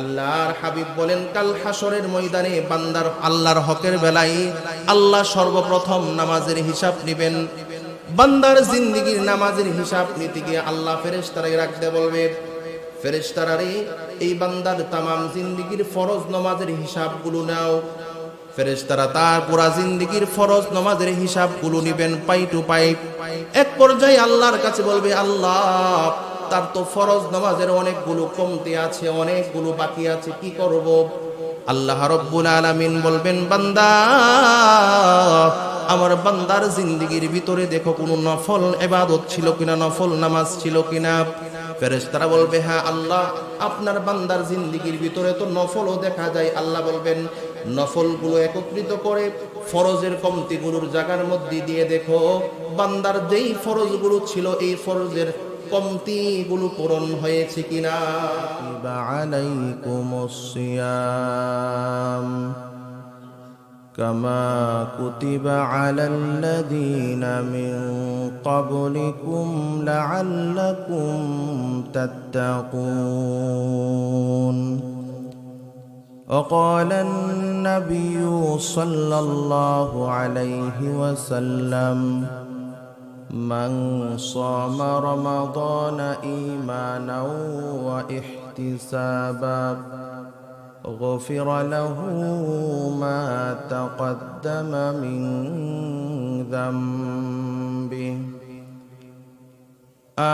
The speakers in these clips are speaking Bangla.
আল্লাহর হাবিব বলেন কাল হাসরের ময়দানে বান্দার আল্লাহর হকের বেলায় আল্লাহ সর্বপ্রথম নামাজের হিসাব নেবেন। বান্দার জিন্দেগীর নামাজের হিসাব নিতে গিয়ে আল্লাহ ফেরেশতারে রাখতে বলবে, ফেরেশতারা রে, এই বান্দার তামাম জিন্দেগীর ফরজ নামাজের হিসাবগুলো নাও। ফেরেশতারা তার পুরা জিন্দেগীর ফরজ নামাজের হিসাবগুলো নেবেন পাই টু পাই। এক পর্যায়ে আল্লাহর কাছে বলবে, আল্লাহ, তার তো ফরজ নামাজের অনেকগুলো কমতি আছে, অনেকগুলো বাকি আছে, কি করব? আল্লাহ রাব্বুল আলামিন বলবেন, বান্দা, আমার বান্দার জিন্দেগীর ভিতরে দেখো কোনো নফল ইবাদত ছিল কিনা, নফল নামাজ ছিল কিনা। ফেরেশতারা বলবে, হ্যাঁ আল্লাহ, আপনার বান্দার জিন্দেগীর ভিতরে তো নফলও দেখা যায়। আল্লাহ বলবেন, নফলগুলো একত্রিত করে ফরজের কমতিগুলোর জায়গার মধ্যে দিয়ে দেখো বান্দার যেই ফরজগুলো ছিল এই ফরজের কমতিগুলো পূরণ হয়েছে কিনা। আলাইকুমুস সিয়াম কামা কুতিবা আলাল্লাযীনা মিন ক্বাবলিকুম লাআল্লাকুম তাত্তাকুন। وقال النبي صلى الله عليه وسلم من صام رمضان إيمانا واحتسابا غفر له ما تقدم من ذنبه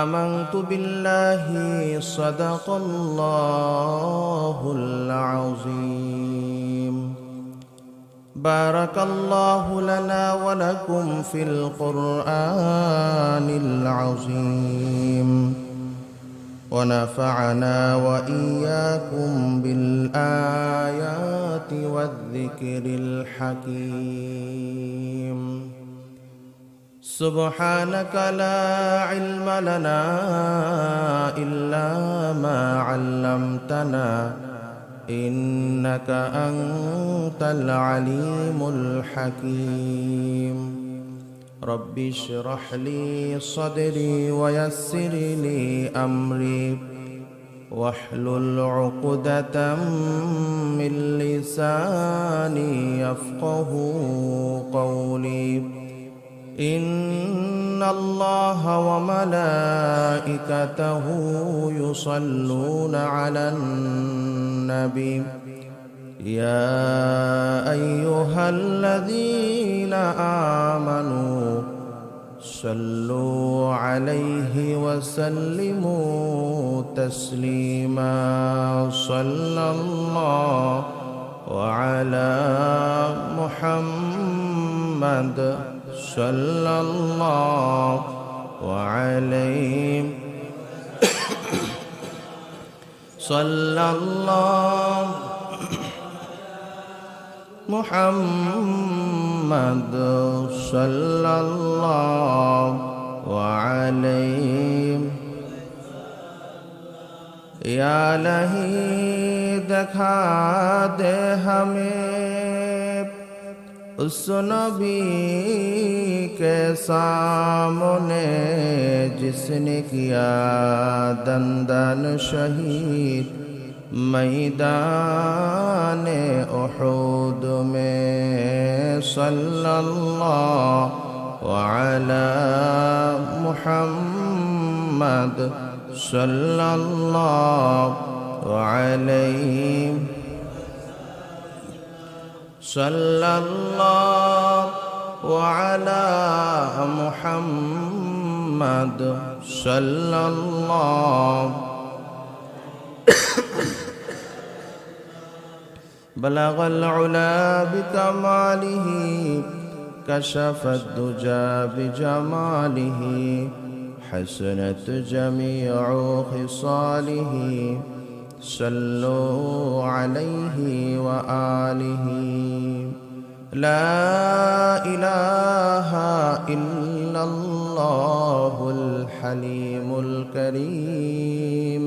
آمنت بالله صدق الله العظيم. بارك الله لنا ولكم في القرآن العظيم ونفعنا وإياكم بالآيات والذكر الحكيم. سبحانك لا علم لنا إلا ما علمتنا إنك أنت العليم الحكيم. رب اشرح لي صدري ويسر لي أمري واحلل عقدة من لساني يفقه قولي. إن الله وملائكته يصلون على النبي يا أيها الذين آمنوا صلوا عليه وسلموا تسليما. صلى الله وعلى محمد صلى الله وعليه صلى الله محمد صلى الله وعليه. या नहीं दिखा दे हमें उस नबी के सामने जिसने किया दंदन शहीद मैदान उहुद में. सल्लल्लाहु अलैहि मुहम्मद सल्लल्लाहु अलैहि सल्लल्लाहु अला मुहम्मद सल्लल्लाहु बलगल उला बिकमालिही कशफत दुजा बिजमालिही हसनत जमीउ खिसालिही सल्लु अलैहि व आलिहि. ला इलाहा इल्लल्लाहुल हलीमुल करीम.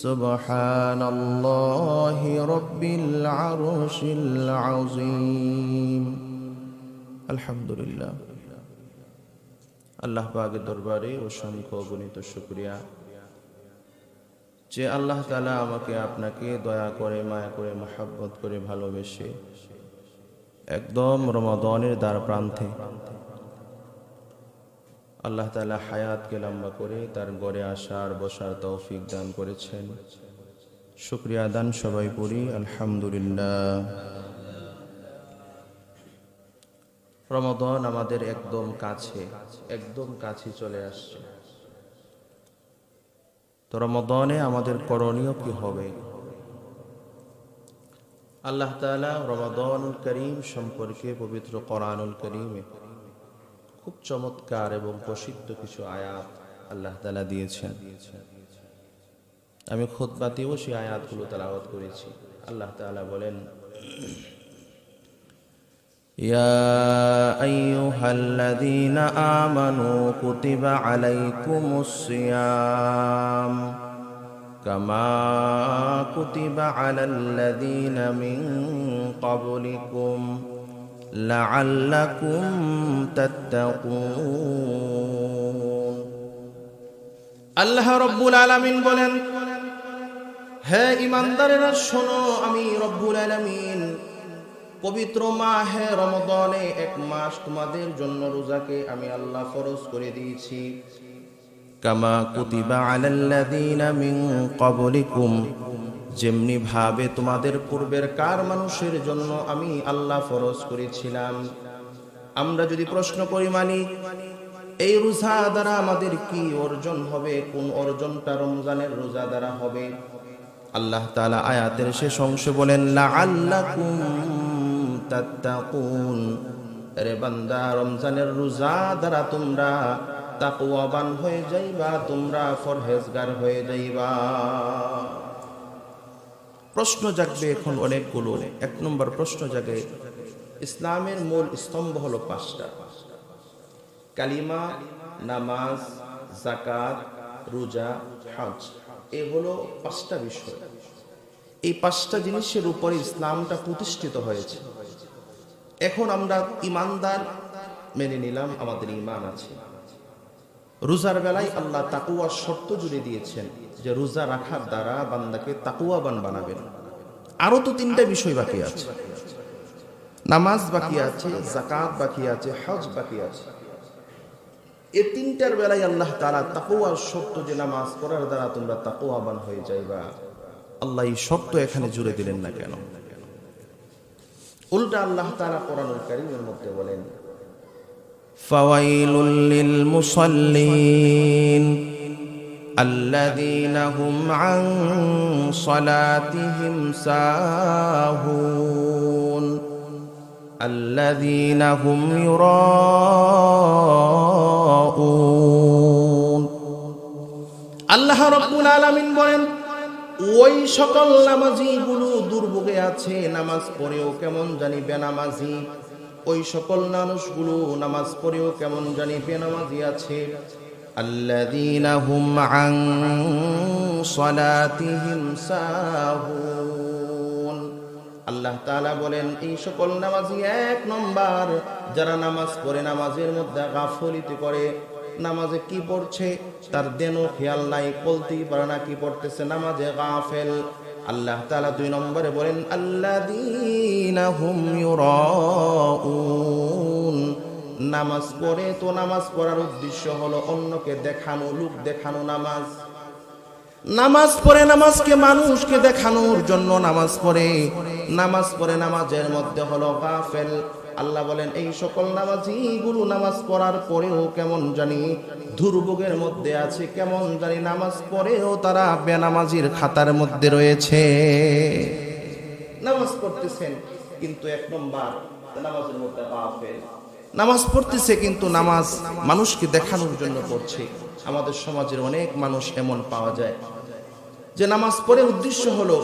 सुब्हानल्लाहि रब्बिल अर्शिल अज़ीम. अल्हम्दुलिल्लाह. আল্লাহ পাকের দরবারে অসংখ্য অগণিত শুকরিয়া, যে আল্লাহ তাআলা আমাকে আপনাকে দয়া করে মায়া করে মহব্বত করে ভালোবেসে একদম রমাদানের দ্বার প্রান্তে আল্লাহ তাআলা হায়াতকে লম্বা করে তার ঘরে আসার বসার তৌফিক দান করেছেন। শুকরিয়া দান সবাই পড়ি আলহামদুলিল্লাহ। রমাদান আমাদের একদম কাছে চলে আসছে। তো রমাদানে আমাদের করণীয় কি হবে? আল্লাহ তাআলা রমাদানুল করিম সম্পর্কে পবিত্র কোরআনুল করিমে খুব চমৎকার এবং প্রসিদ্ধ কিছু আয়াত আল্লাহ তাআলা দিয়েছেন। আমি খুতবাতেও সেই আয়াতগুলো তেলাওয়াত করেছি। আল্লাহ তাআলা বলেন, ইয়া আইয়ুহাল্লাযীনা আমানু কুতিবা আলাইকুমুস সিয়াম কামা কুতিবা আলাল্লাযীনা মিন ক্বাবলিকুম লাআল্লাকুম তাত্তাকুন। আল্লাহ রাব্বুল আলামিন বলেন, হে ঈমানদারেরা শোনো, আমি রব্বুল আলামিন পবিত্র মাহে রমাদানে এক মাস তোমাদের জন্য রোজাকে আমি আল্লাহ ফরজ করে দিয়েছি। কামা কুতিবা আলাল্লাযীনা মিন ক্বাবলিকুম, যেমনি ভাবে তোমাদের পূর্বের কার মানুষের জন্য আমি আল্লাহ ফরজ করেছিলাম। আমরা যদি প্রশ্ন করি মালিক, এই রোজা দ্বারা আমাদের কি অর্জন হবে? কোন অর্জনটা রমজানের রোজা দ্বারা হবে? আল্লাহ তাআলা আয়াতের শেষ অংশে বলেন, লাআল্লাকুম তাত্তাকুন। আরে বান্দা, রমজানের রোজা দ্বারা তোমরা তাকওয়াবান হয়ে যাইবা, তোমরা পরহেজগার হয়ে যাইবা। প্রশ্ন জাগবে এখন অনেকগুলো। এক নম্বর প্রশ্ন জাগে, ইসলামের মূল স্তম্ভ হলো পাঁচটা: কালিমা, নামাজ, যাকাত, রোজা, হজ। এই হলো পাঁচটা বিষয়। এই পাঁচটা জিনিসের উপরে ইসলামটা প্রতিষ্ঠিত হয়েছে। এখন আমরা ইমানদার মেনে নিলাম, আমাদের ঈমান আছে। রোজার বেলায় আল্লাহ তাকওয়ার শর্ত জুড়ে দিয়েছেন যে রোজা রাখার দ্বারা বান্দাকে তাকওয়াবান বানাবেন। আরো তো তিনটা বিষয় বাকি আছে, নামাজ বাকি আছে, যাকাত বাকি আছে, হজ বাকি আছে। এই তিনটার বেলায় আল্লাহ তাআলা তাকওয়ার শর্ত যে নামাজ পড়ার দ্বারা তোমরা তাকওয়াবান হয়ে যাইবা, আল্লাহ এই শর্ত এখানে জুড়ে দিলেন না কেন? উল্টা আল্লাহ তাআলা কোরআনুল কারীমের মধ্যে বলেন, ফাওয়াইলুল লিল মুসাল্লিন আল্লাযীনা হুম আন সালাতিহিম সাহুন আল্লাযীনা হুম ইউরাউন। আল্লাহ রাব্বুল আলামিন বলেন, ওই সকল নামাজীগুলো দুর্ভোগে আছে, নামাজ পড়েও কেমন জানি বেনামাজি। ওই সকল মানুষগুলো নামাজ পড়েও কেমন জানি বেনামাজি আছে। আল্লাযীনা হুম আন সালাতিহিম সাহুন। আল্লাহ তাআলা বলেন, এই সকল নামাজি এক নম্বর যারা নামাজ পড়ে নামাজের মধ্যে গাফলিতি করে। নামাজে কি পড়ছে তার দেনও খেয়াল নাই, বলতেই পারে না কি পড়তেছে, নামাজে গাফেল। আল্লাহ তাআলা দুই নম্বরে বলেন, আল্লাযীনা হুম ইউরাউন। নামাজ পড়ে তো নামাজ পড়ার উদ্দেশ্য হলো অন্যকে দেখানো, লোক দেখানো। নামাজ পড়ে নামাজকে মানুষকে দেখানোর জন্য নামাজ পড়ে। নামাজের মধ্যে হলো গাফেল। আল্লাহ বলেন, এই সকল নামাজীগুলো নামাজ পড়ার পরেও কেমন জানি দুর্ভোগের মধ্যে আছে, কেমন জানি নামাজ পড়েও তারা বেনামাজির খাতার মধ্যে রয়েছে। নামাজ পড়তেছেন কিন্তু এক নম্বর নামাজের মধ্যে গাফেল। নামাজ পড়তেছে কিন্তু নামাজ মানুষকে দেখানোর জন্য পড়ছে। আমাদের সমাজের অনেক মানুষ এমন পাওয়া যায় যে নামাজ পড়ে উদ্দেশ্য হলো,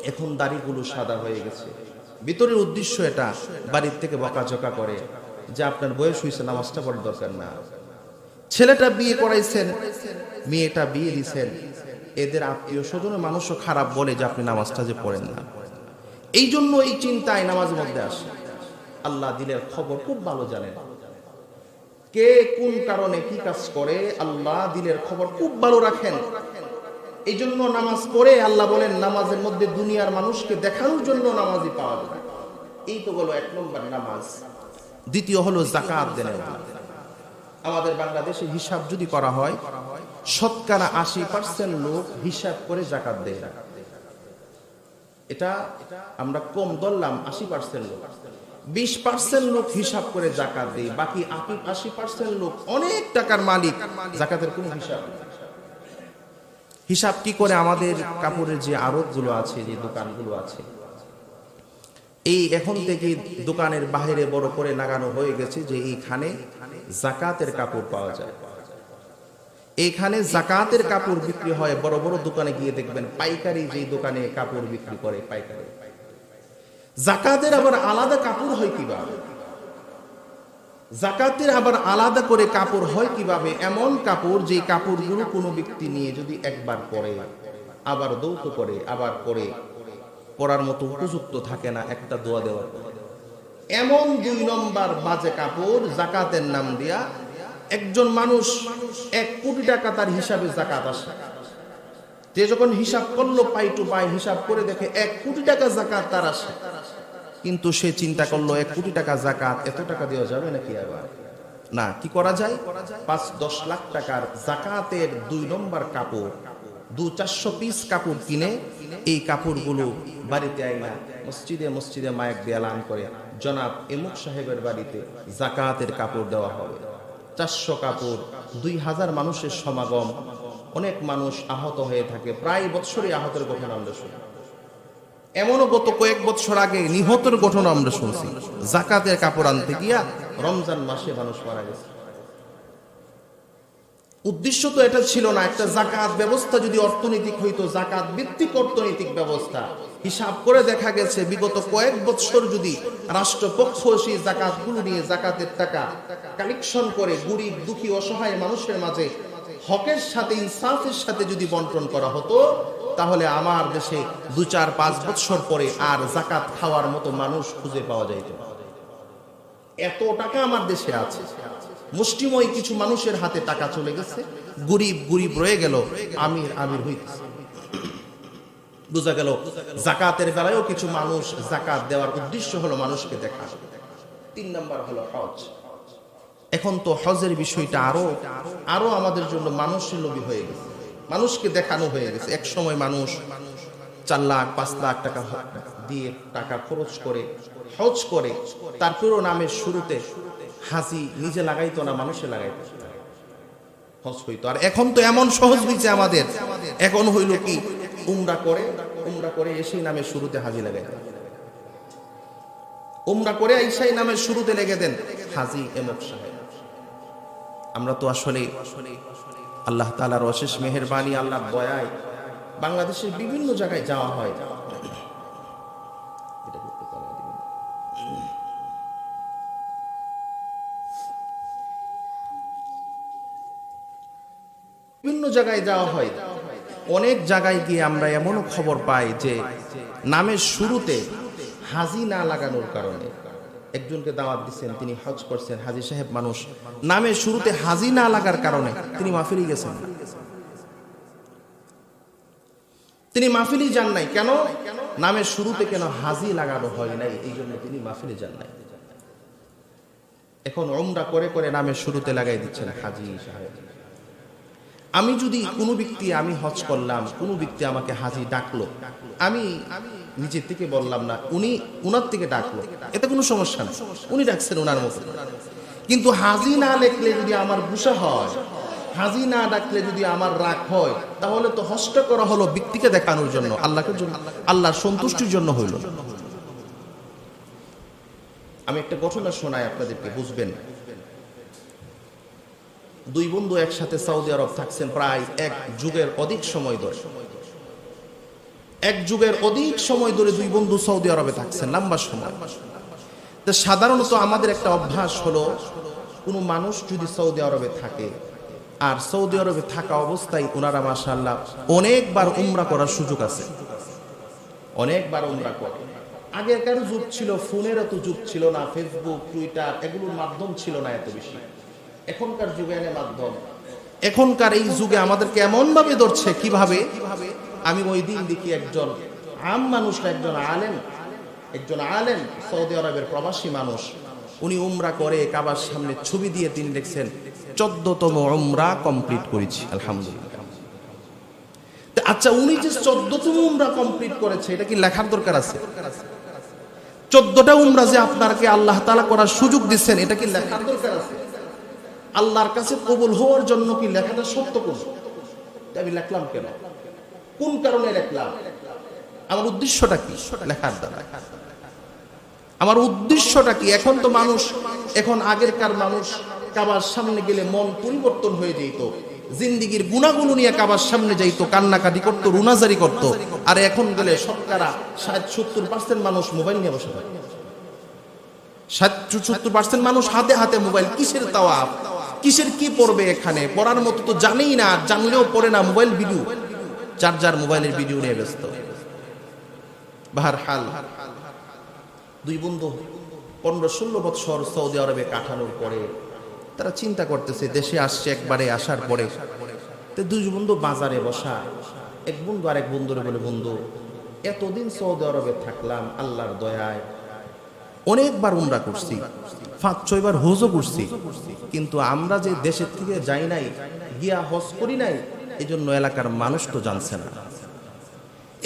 এখন দাড়িগুলো সাদা হয়ে গেছে, ভিতরের উদ্দেশ্য এটা বাড়ির থেকে বকাঝকা করে যে আপনার বয়স হয়েছে, নামাজটা পড়ার দরকার না। ছেলেটা বিয়ে করাইছেন, মেয়েটা বিয়ে দিছেন, এদের আত্মীয় স্বজনের মানুষও খারাপ বলে যে আপনি নামাজটা যে পড়েন না। এই জন্য এই চিন্তায় নামাজের মধ্যে আসে। আল্লাহ দিলের খবর খুব ভালো জানেন, কে কোন কারণে কি কাজ করে। আল্লাহ দিলের খবর খুব ভালো রাখেন। এই জন্য নামাজ পড়ে আল্লাহ বলেন নামাজের মধ্যে দুনিয়ার মানুষকে দেখানোর জন্য নামাজই পাওয়া যায়। এই তো হলো 1 নম্বর নামাজ। দ্বিতীয় হলো যাকাত দেন। আমাদের বাংলাদেশে হিসাব যদি করা হয়, শতকরা 80% লোক হিসাব করে যাকাত দেয় না। এটা আমরা কম ধরলাম, 80% লোক। 20% লোক হিসাব করে যাকাত দেয়, বাকি 80% লোক অনেক টাকার মালিক, যাকাতের কোনো হিসাব নেই। হিসাব কি করে? আমাদের কাপড়ের যে আড়তগুলো আছে, যে দোকানগুলো আছে, এই এখন থেকে দোকানের বাইরে বড় করে লাগানো হয়ে গেছে যে এইখানে যাকাতের কাপড় পাওয়া যায়। এইখানে যাকাতের কাপড় বিক্রি হয়। বড় বড় দোকানে গিয়ে দেখবেন পাইকারি যে দোকানে কাপড় বিক্রি করে পাইকারি। যাকাতের আবার আলাদা কাপড় হয় কিভাবে? যাকাতের আবার আলাদা করে কাপড় হয় কিভাবে? এমন কাপড় যে কাপড়গুলো কোনো ব্যক্তি নিয়ে যদি একবার পরে, আবার দৌত করে, আবার পরে, পরার মতো উপযুক্ত থাকে না একটা দোয়া দেওয়ার পর, এমন 2 নম্বর বাজে কাপড় যাকাতের নাম দিয়া একজন মানুষ 1 কোটি টাকা তার হিসাবে যাকাত আসে। যে যখন হিসাব করলো, পাই টু পাই হিসাব করে দেখে 1 কোটি টাকা যাকাত তার আসে, কিন্তু সে চিন্তা করলো 1 কোটি টাকা যাকাত এত টাকা দেওয়া যাবে নাকি? আবার না, কি করা যায়? 5-10 লাখ টাকার যাকাতের 2 নম্বর কাপড়, 200-400 পিস কাপড় কিনে এই কাপড়গুলো বাড়িতে আইনা মসজিদে মসজিদে মাইক দিয়ে এলান করে, জনাব এমুক সাহেবের বাড়িতে যাকাতের কাপড় দেওয়া হবে। 400 কাপড়, 2000 মানুষের সমাগম, অনেক মানুষ আহত হয়ে থাকে। প্রায় বছরই আহতের ঘটনা আমরা শুনি। এমনও গত কয়েক বছর আগে নিহতের ঘটনা আমরা শুনছি। যাকাতের কাপড় আনতে গিয়া রমজান মাসে মানুষ মারা গেছে। উদ্দেশ্য তো এটা ছিল না। একটা যাকাত ব্যবস্থা যদি অর্থনৈতিক হইতো, যাকাত ভিত্তিক অর্থনৈতিক ব্যবস্থা, হিসাব করে দেখা গেছে বিগত কয়েক বছর যদি রাষ্ট্রপক্ষ সেই যাকাতগুলো নিয়ে যাকাতের টাকা কালেকশন করে গরিব দুঃখী অসহায় মানুষের মাঝে হকের সাথে ইনসাফের সাথে যদি বন্টন করা হতো, তাহলে আমার দেশে 2-4-5 বছর পরে আর যাকাত খাওয়ার মতো মানুষ খুঁজে পাওয়া যাইত। এত টাকা আমার দেশে আছে, মুষ্টিময় কিছু মানুষের হাতে টাকা চলে গেছে, গরিব গরিব রয়ে গেল, আমির আমির হইতেছে। বোঝা গেল যাকাতের বেলায়ও কিছু মানুষ যাকাত দেওয়ার উদ্দেশ্য হলো মানুষকে দেখা। 3 নম্বর হলো হজ। এখন তো হজের বিষয়টা আরো আমাদের জন্য মানুষের লোভী হয়ে গেছে, মানুষকে দেখানো হয়ে গেছে। এক সময় মানুষ 4 লাখ 5 লাখ টাকা দিয়ে টাকা খরচ করে হজ করে, তারপরেও নামের শুরুতে হাজি নিজে লাগাইতো না, মানুষে লাগাইতো, হজ হইতো। আর এখন তো এমন সহজ হয়েছে আমাদের, এখন হইল কি উমরা করে এসেই নামের শুরুতে হাজি লাগাইতো, উমরা করে এসেই নামের শুরুতে লেগে দেন হাজি এমক সাহেব। আমরা তো আসলে আল্লাহ তাআলার অশেষ মেহেরবানি, আল্লাহর দয়ায় বাংলাদেশের বিভিন্ন জায়গায় যাওয়া হয়। বিভিন্ন জায়গায় যাওয়া হয়, অনেক জায়গায় গিয়ে আমরা এমনও খবর পাই যে নামের শুরুতে হাজি না লাগানোর কারণে, একজনকে দাওয়াত দিচ্ছেন, তিনি হজ করছেন, হাজি সাহেব মানুষ, নামের শুরুতে হাজি না লাগার কারণে তিনি মাহফিলে গেছেন, তিনি মাহফিলে যান নাই। কেন? নামের শুরুতে কেন হাজি লাগানো হয় নাই, এই জন্য তিনি মাহফিলে যান নাই। এখন উমরা করে করে নামের শুরুতে লাগাই দিচ্ছেন হাজি সাহেব। আমি যদি কোনো ব্যক্তি, আমি হজ করলাম, কোনো ব্যক্তি আমাকে হাজি ডাকলো, আমি নিজের থেকে বললাম না, উনার থেকে ডাকলো, এতে কোনো সমস্যা নেই, উনি ডাকছেন ওনার মতো। কিন্তু হাজি না লেখলে যদি আমার গুসা হয়, হাজি না ডাকলে যদি আমার রাগ হয়, তাহলে তো হজটা করা হলো ব্যক্তিকে দেখানোর জন্য, আল্লাহকে জন্য, আল্লাহর সন্তুষ্টির জন্য হইল। আমি একটা ঘটনা শোনাই আপনাদেরকে, বুঝবেন। 2 বন্ধু একসাথে সৌদি আরব থাকছেন প্রায় 1 যুগের অধিক সময় ধরে। 1 যুগের অধিক সময় ধরে 2 বন্ধু সৌদি আরবে থাকছেন, লম্বা সময়। তো সাধারণত আমাদের একটা অভ্যাস হলো, কোনো মানুষ যদি সৌদি আরবে থাকে আর সৌদি আরবে থাকা অবস্থায় ওনারা মাশাআল্লাহ অনেকবার উমরা করার সুযোগ আছে, অনেকবার উমরা করে। আগেকার যুগ ছিল, ফোনের এত যুগ ছিল না, ফেসবুক টুইটার এগুলোর মাধ্যম ছিল না এত বেশি। এখনকার যুগে এনে মাধ্যম, এখনকার এই যুগে আমাদেরকে এমন ভাবে ধরছে, কিভাবে? আমি ওই দিন দেখি একজন আম মানুষ, একজন আলেম সৌদি আরবের প্রবাসী মানুষ, উনি উমরা করে কাবার সামনে ছবি দিয়ে তিনি লিখছেন 14তম উমরা কমপ্লিট করেছি আলহামদুলিল্লাহ। আচ্ছা, উনি যে 14তম উমরা কমপ্লিট করেছে, এটা কি লেখার দরকার আছে? 14টা উমরা যে আপনাকে আল্লাহ তাআলা করার সুযোগ দিচ্ছেন, এটা কি লেখার দরকার আছে? আল্লাহর কাছে কবুল হওয়ার জন্য কি লেখাটা সত্য কোন? আমি লিখলাম কেন? কোন কারণে লিখলাম? আমার উদ্দেশ্যটা কি লেখার দ্বারা? আমার উদ্দেশ্যটা কি? এখন তো মানুষ, এখন আগেরকার মানুষ কাবার সামনে গেলে মন পরিবর্তন হয়ে যেত, জিন্দিগির গুণাগুলো নিয়ে কাবার সামনে যাইতো, কান্নাকাটি করতো, রুনাজারি করতো। আর এখন গেলে শতকরা 60-70% মানুষ মোবাইল নিয়ে বসে থাকে। 60-70% মানুষ হাতে হাতে মোবাইল। কিসের তাওয়াফ, কিসের কি পড়বে? এখানে পড়ার মতো তো জানেই না, জানলেও পড়ে না। মোবাইল ভিডিও, যার মোবাইলের ভিডিও নিয়ে ব্যস্ত। বাহরহাল, দুই বন্ধু 15-16 বছর সৌদি আরবে কাটানোর পরে তারা চিন্তা করতেছে, দেশে আসছে একবারে, আসার পরে দুই বন্ধু বাজারে বসা। এক বন্ধু আরেক বন্ধুরে বলে, বন্ধু এতদিন সৌদি আরবে থাকলাম, আল্লাহর দয়ায় অনেকবার উমরা করছি, 5-6 বার হজও করছি, কিন্তু আমরা যে দেশের থেকে যাই নাই, গিয়া হজ করি নাই, এই জন্য এলাকার মানুষ তো জানছে না।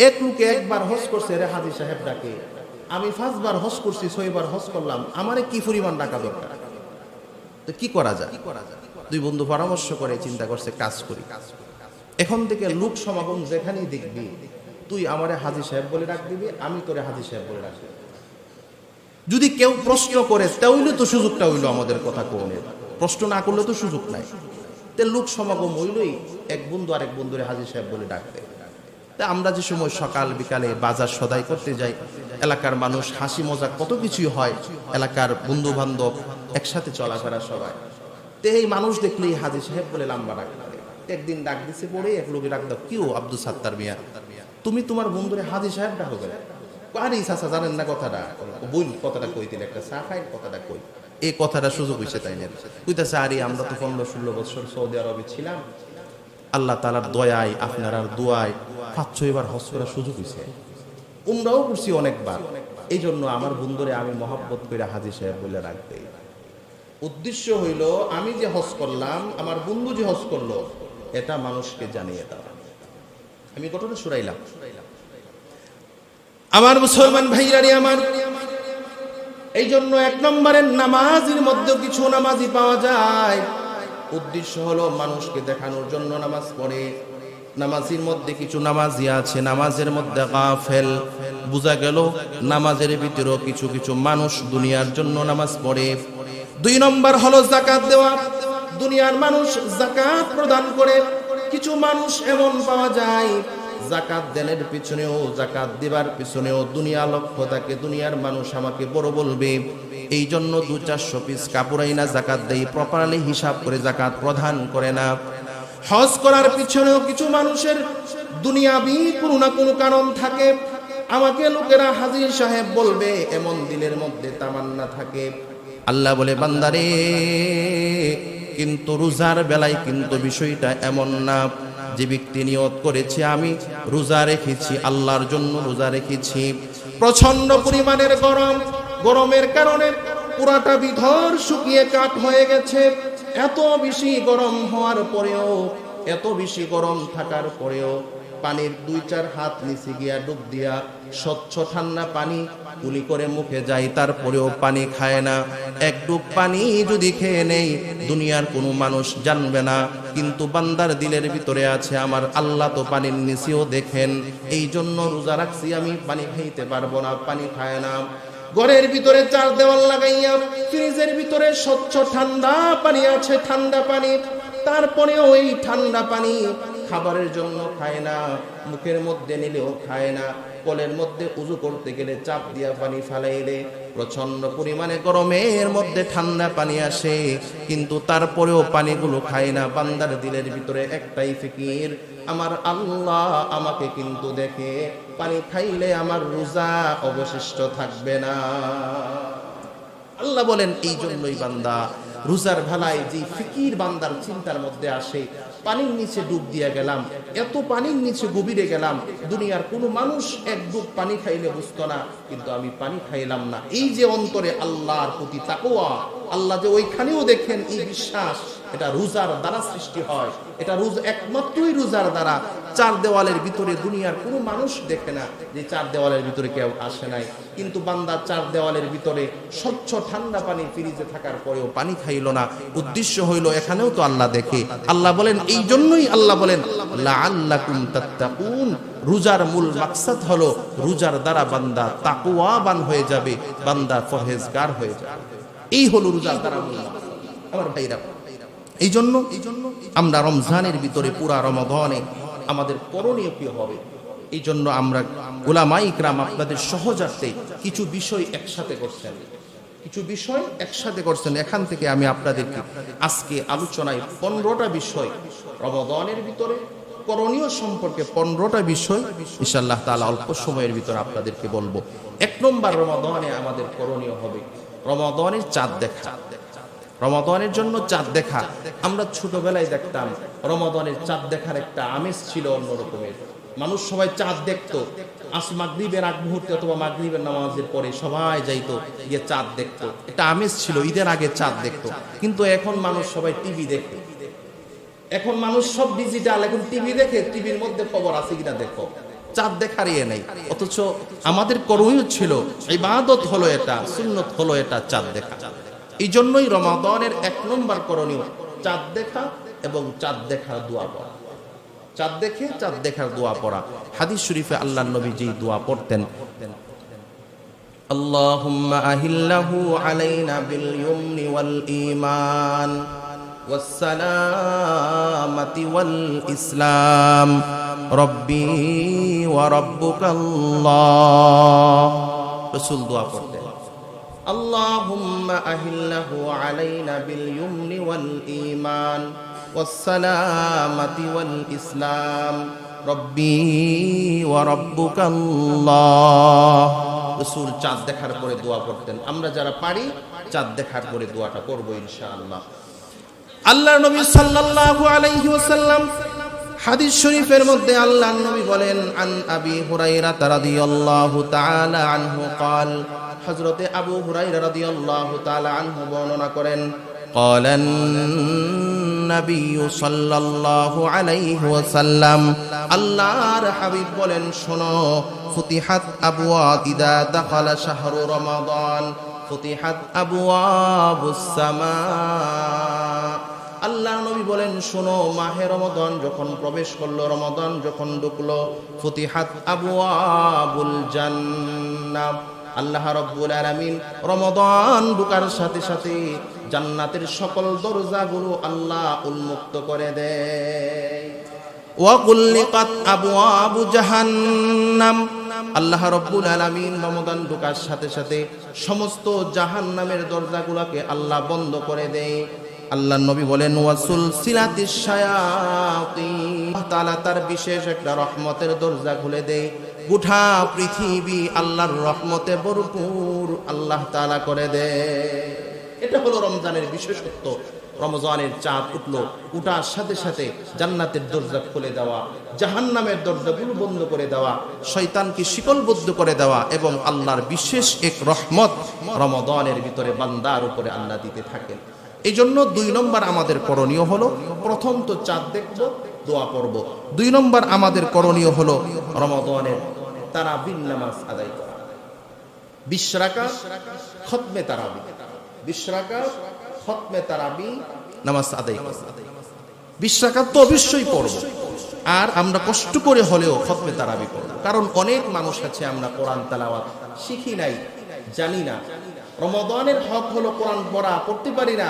এক লোকে একবার হজ করছে, রে হাজী সাহেব ডাকে, আমি 5 বার হজ করছি, 6 বার হজ করলাম, আমারে কি পরিমাণ টাকা দরকার? তো কি করা যায়? দুই বন্ধু পরামর্শ করে চিন্তা করছে, কাজ করি, এখন থেকে লোক সমাগম যেখানেই দেখবি, তুই আমারে হাজী সাহেব বলে ডাক দিবি, আমি তোরে হাজী সাহেব বলে ডাকবি। যদি কেউ প্রশ্ন করে তাহলে তো সুযোগটা হইলো আমাদের কথা কোনের, প্রশ্ন না করলে তো সুযোগ নাই। তে লোক সমাগম হইলই, এক বন্ধু আরেক বন্ধুরে হাজী সাহেব বলে ডাকবে। তা আমরা যে সময় সকাল বিকালে বাজার সদাই করতে যাই, এলাকার মানুষ, হাসি মজাক কত কিছুই হয়, এলাকার বন্ধু বান্ধব একসাথে চলাফেরা সবাই। তে এই মানুষ দেখলেই হাজী সাহেব বলে লম্বা ডাক লাগে। একদিন ডাক দিছে পড়ে এক লোকে ডাক দাও, কিও আব্দুল সাত্তার মিয়া, তুমি তোমার বন্ধুরে হাজী সাহেব ডাকো কেন? আরে চাচা জানেন না কথাটা, বই কথাটা কই দিলে, একটা চা খাই কথাটা কই, এই কথাটা সুযোগ হয়েছে তাই না? কইতাছে, আরে আমরা তো 15-16 বছর সৌদি আরবে ছিলাম, আল্লাহ তাআলার দয়ায়, আপনার আর দোয়ায় 5-6 বার হজ করার সুযোগ হয়েছে, উমরাও করছি অনেকবার, এই জন্য আমার বন্ধুরে আমি মহব্বত করে হাজী সাহেব বলে রাখতে। উদ্দেশ্য হইল আমি যে হজ করলাম, আমার বন্ধু যে হজ করলো, এটা মানুষকে জানিয়ে দেওয়া। আমি ঘটনা শুনাইলাম। আমার মুসলমান ভাইরানি আমার, এই জন্য 1 নম্বরের নামাজের মধ্যে কিছু নামাজি পাওয়া যায়, উদ্দেশ্য হলো মানুষকে দেখানোর জন্য নামাজ পড়ে। নামাজের মধ্যে কিছু নামাজি আছে নামাজের মধ্যে গাফেল, বোঝা গেল নামাজের ভিতরেও কিছু কিছু মানুষ দুনিয়ার জন্য নামাজ পড়ে। 2 নম্বর হলো যাকাত দেওয়া। দুনিয়ার মানুষ যাকাত প্রদান করে, কিছু মানুষ এমন পাওয়া যায় যাকাত দেনের পিছনেও, যাকাত দিবার পিছনেও দুনিয়া লক্ষ্য থাকে, দুনিয়ার মানুষ আমাকে বড় বলবে, এই জন্য 200-400 পিস কাপড় আইনা যাকাত দেয়, প্রপারলি হিসাব করে যাকাত প্রদান করে না। হজ করার পিছনেও কিছু মানুষের দুনিয়াবি কোনো না কোনো কারণ থাকে, আমাকে লোকেরা হাজী সাহেব বলবে, এমন দিলের মধ্যে তামান্না থাকে। আল্লাহ বলে, বান্দারে কিন্তু রোজার বেলায় কিন্তু বিষয়টা এমন না, যে ব্যক্তি নিয়ত করেছে আমি রোজা রেখেছি, আল্লাহর জন্য রোজা রেখেছি, প্রচন্ড পরিমাণের গরম, গরমের কারণে পুরাটা ভিতর শুকিয়ে কাঠ হয়ে গেছে, এত বেশি গরম হওয়ার পরেও, এত বেশি গরম থাকার পরেও পানির 2-4 হাত নিচে গিয়া ডুব দিয়া স্বচ্ছ ঠান্ডা পানি কুলি করে মুখে যায়, তারপরেও পানি খায় না। এক ডুব পানি যদি খেয়ে নেই দুনিয়ার কোনো মানুষ জানবে না, কিন্তু বান্দার দিলের ভিতরে আছে আমার আল্লাহ তো পানির নিচেও দেখেন, এই জন্য রোজা রাখছি, আমি পানি খাইতে পারবো না, পানি খায় না। ঘরের ভিতরে 4 দেওয়াল লাগাইয়া ফ্রিজের ভিতরে স্বচ্ছ ঠান্ডা পানি আছে, ঠান্ডা পানি, তারপরেও এই ঠান্ডা পানি খাবারের জন্য খায় না, মুখের মধ্যে নিলেও খায় না, কলের মধ্যে উজু করতে গেলে চাপ দিয়া পানি ফালাইলে প্রচন্ড পরিমাণে গরমের মধ্যে ঠান্ডা পানি আসে, কিন্তু তারপরেও পানিগুলো খায় না। বান্দার দিলের ভিতরে একটাই ফিকির, আমার আল্লাহ আমাকে কিন্তু দেখে, পানি খাইলে আমার রোজা অবশিষ্ট থাকবে না। আল্লাহ বলেন, এই জন্যই বান্দা রোজার বেলায় যে ফিকির বান্দার চিন্তার মধ্যে আসে, পানির নিচে ডুব দিয়ে গেলাম, এত পানির নিচে গভীরে গেলাম, দুনিয়ার কোনো মানুষ এক ডুব পানি খাইলে বুঝতো না, কিন্তু আমি পানি খাইলাম না। এই যে অন্তরে আল্লাহর প্রতি তাকওয়া, আল্লাহ যে ওইখানেও দেখেন, এই বিশ্বাস, এটা রোজার দ্বারা সৃষ্টি হয়। এটা একমাত্রই রোজার দ্বারা। চার দেওয়ালের ভিতরে দুনিয়ার কোনো মানুষ দেখে না যে চার দেওয়ালের ভিতরে কেউ আসে নাই, কিন্তু বান্দা চার দেওয়ালের ভিতরে স্বচ্ছ ঠান্ডা পানি ফ্রিজে থাকার পরেও পানি খাইল না। উদ্দেশ্য হইল এখানেও তো আল্লাহ দেখে। আল্লাহ বলেন, এই জন্যই আল্লাহ বলেন লাআল্লাকুম তাত্তাকুন। রোজার মূল মাকসাদ হলো রোজার দ্বারা বান্দা তাকওয়াবান হয়ে যাবে, বান্দা পরহেজগার হয়ে যাবে। এই হলো রোজার দ্বারা মূল মাকসাদ। আমার ভাইরা, এই জন্য আমরা রমজানের ভিতরে পুরা রমাদানে আমাদের করণীয় কি হবে, এই জন্য আমরা উলামায়ে ইকরাম আপনাদের সহজার্থে কিছু বিষয় একসাথে করছেন। এখান থেকে আমি আপনাদেরকে আজকে আলোচনায় 15টা বিষয় রমাদানের ভিতরে করণীয় সম্পর্কে 15টা বিষয় ইনশাআল্লাহ তাআলা অল্প সময়ের ভিতরে আপনাদেরকে বলবো। 1 নম্বর, রমাদানে আমাদের করণীয় হবে রমাদানের চাঁদ দেখা। রমাদানের জন্য চাঁদ দেখা, আমরা ছোটবেলায় দেখতাম রমাদানের চাঁদ দেখার একটা আমেজ ছিল অন্য রকমের। মানুষ সবাই চাঁদ দেখতো, মাগরিবের আগ মুহূর্তে অথবা মাগরিবের নামাজের পরে সবাই যাইতো গিয়ে চাঁদ দেখতো, এটা আমেজ ছিল, ঈদের আগে চাঁদ দেখতো। কিন্তু এখন মানুষ সবাই টিভি দেখে, এখন মানুষ সব ডিজিটাল, এখন টিভি দেখে, টিভির মধ্যে খবর আছে কিনা দেখো, চাঁদ দেখার ইয়ে নেই। অথচ আমাদের করণীয় ছিল, ইবাদত হলো এটা, সুন্নত হলো এটা, চাঁদ দেখা। এই জন্যই রমাদানের 1 নম্বর করণীয় চাঁদ দেখা এবং চাঁদ দেখার দোয়া পড়া। চাঁদ দেখে চাঁদ দেখার দোয়া পড়া। হাদিস শরীফে আল্লাহর নবী যেই দোয়া পড়তেন, আল্লাহুম্মা আহিল্লাহু আলাইনা বিল ইয়ুমনি ওয়াল ঈমান ওয়াস সালামাতি ওয়াল ইসলাম রব্বি ওয়া রাব্বুকাল্লাহ। রাসূল দোয়া করতেন, আল্লাহুম্মা আহিল্লাহু আলাইনা বিল ইয়ুমনি ওয়াল ঈমান ওয়াস সালামাতি ওয়াল ইসলাম রব্বি ওয়া রাব্বুকাল্লাহ। রাসূল চাঁদ দেখার পরে দোয়া করতেন। আমরা যারা পারি চাঁদ দেখার পরে দোয়াটা করব ইনশাআল্লাহ। আল্লাহর নবী সাল্লাল্লাহু আলাইহি ওয়াসাল্লাম হাদিস শরীফের মধ্যে আল্লাহর নবী বলেন, আন আবি হুরায়রা রাদিয়াল্লাহু তাআলা আনহু قال, হযরতে আবু হুরায়রা রাদিয়াল্লাহু তাআলা আনহু বর্ণনা করেন, قال النبي صلى الله عليه وسلم, আল্লাহর হাবিব বলেন, শোনো, ফুতিহাত আবওয়াব ইদা দাখালা শাহরু রমাদান ফুতিহাত আবওয়াবুস সামা। আল্লাহ নবী বলেন, শোনো, মাহে রমাদান যখন প্রবেশ করলো, রমাদান যখন ঢুকলো, ফুতিহাত আবওয়াবুল জান্নাহ, আল্লাহ রাব্বুল আলামিন রমাদান ঢোকার সাথে সাথে জান্নাতের সকল দরজাগুলো আল্লাহ উন্মুক্ত করে দেয়। ওয়া গুল্লিকাত আবওয়াবু জাহান্নাম, আল্লাহ রাব্বুল আলামিন রমাদান ঢোকার সাথে সাথে সমস্ত জাহান্নামের দরজাগুলোকে আল্লাহ বন্ধ করে দেয়। আল্লাহর নবী বলেন, ওয়াসুলসিলাতিশ শায়াতিন, আল্লাহ তাআলা তার বিশেষ একটা রহমতের দরজা খুলে দেয়। গোটা পৃথিবী আল্লাহর রহমতে ভরপুর আল্লাহ তাআলা করে দেয়। এটা হলো রমজানের বিশেষত্ব। রমজানের চাঁদ উঠলো, উঠার সাথে সাথে জান্নাতের দরজা খুলে দেওয়া, জাহান্নামের দরজাগুলো বন্ধ করে দেওয়া, শয়তানকে শিকলবদ্ধ করে দেওয়া, এবং আল্লাহর বিশেষ এক রহমত রমজানের ভিতরে বান্দার উপরে আল্লাহ দিতে থাকেন। এই জন্য 2 নম্বর আমাদের করণীয় হলো, প্রথম তো চাঁদ দেখবো, দোয়া পড়ব। 2 নম্বর আমাদের করণীয় হলো রমাদানের তারাবির নামাজ আদায় করা। 20 রাকাত খতমে তারাবি, 20 রাকাত খতমে তারাবি নামাজ আদায় করা। 20 রাকাত তো অবশ্যই পড়ব, আর আমরা কষ্ট করে হলেও খতমে তারাবি পড়ব। কারণ অনেক মানুষ আছে আমরা কোরআন তেলাওয়াত শিখি নাই, জানি না। রমাদানের হক হলো কোরআন পড়া, পড়তে পারি না।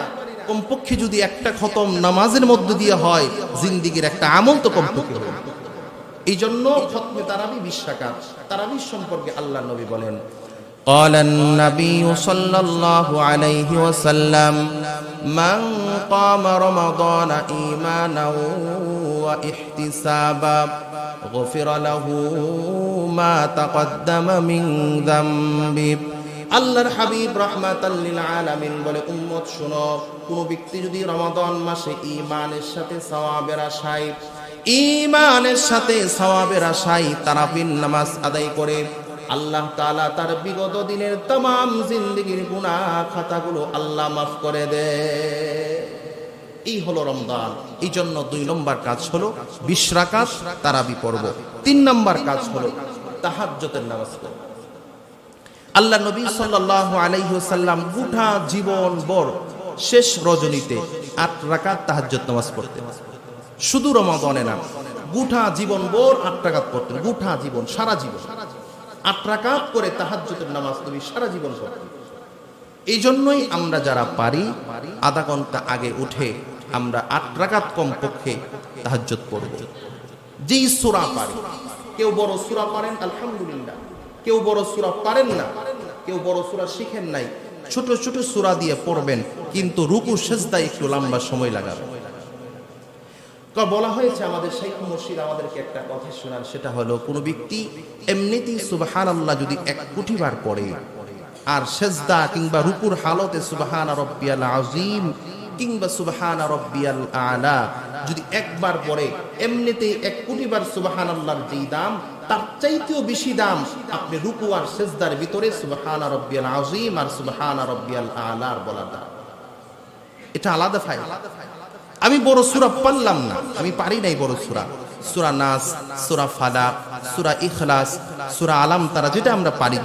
কমপক্ষে যদি একটা খতম নামাজের মধ্য দিয়ে হয়, জিন্দেগীর একটা আমল তো কমপক্ষে হয়। এই জন্য খতমে তারাবি 20 রাকাত। তারাবি সম্পর্কে আল্লাহর নবী বলেন, قال النبي صلى الله عليه وسلم, من قام رمضان إيمانا واحتسابا غفر له ما تقدم من ذنبه আল্লাহর হাবিব রাহমাতাল লিল আলামিন বলে, উম্মত শোনো, কোন ব্যক্তি যদি রমাদান মাসে ঈমানের সাথে সওয়াবের আশায় তারাবির নামাজ আদায় করে, আল্লাহ তাআলা তার বিগত দিনের तमाम জিন্দেগীর গুনাহ খাতাগুলো আল্লাহ মাফ করে দেয়। এই হলো রমজান। এই জন্য 2 নম্বর কাজ হলো 20 রাকাত তারাবি পড়ব। 3 নম্বর কাজ হলো তাহাজ্জুদের নামাজ পড়ব। আল্লাহ নবী সাল্লাল্লাহু আলাইহি ওয়াসাল্লাম গোটা জীবন ভর শেষ রজনীতে 8 রাকাত তাহাজ্জুদ নামাজ পড়তেন। শুধু রমাদানে না, গোটা জীবন ভর 8 রাকাত পড়তেন। গোটা জীবন, সারা জীবন 8 রাকাত করে তাহাজ্জুদের নামাজ নবী সারা জীবন পড়তেন। এই জন্যই আমরা যারা পারি আধা ঘন্টা আগে উঠে আমরা 8 রাকাত কমপক্ষে তাহাজ্জুদ পড়ব। যেই সূরা পারি, কেউ বড় সূরা পারেন আলহামদুলিল্লাহ, কেউ বড় সূরা পারেন না, কেউ বড় সূরা শিখেন নাই, ছোট ছোট সূরা দিয়ে পড়বেন, কিন্তু রুকু সিজদায় একটু লম্বা সময় লাগাবেন। বলা হয়েছে আমাদের শাইখ মুর্শিদ আমাদেরকে একটা কথা শোনান, সেটা হলো কোন ব্যক্তি এমনিতেই সুবহানাল্লাহ যদি 1 কোটি বার পড়ে, আর সিজদা কিংবা রুকুর হালতে সুবহানা রাব্বিয়াল আযীম কিংবা সুবহানা রাব্বিয়াল আলা যদি একবার পড়ে, এমনিতেই 1 কোটি বার সুবহানাল্লাহর যেই দাম, তার চাইতেও বেশি দাম আপনি রুকু আর সিজদার ভিতরে সুবহানা রাব্বিয়াল আযীম আর সুবহানা রাব্বিয়াল আলার বলার দাম। এটা আলাদা ফাইল। আমি বড় সূরা পারলাম না, আমি পারি নাই বড় সূরা, সূরা নাস, সূরা ফালাক, সূরা ইখলাস, সূরা আলাম তারা, যেটা আমরা পারি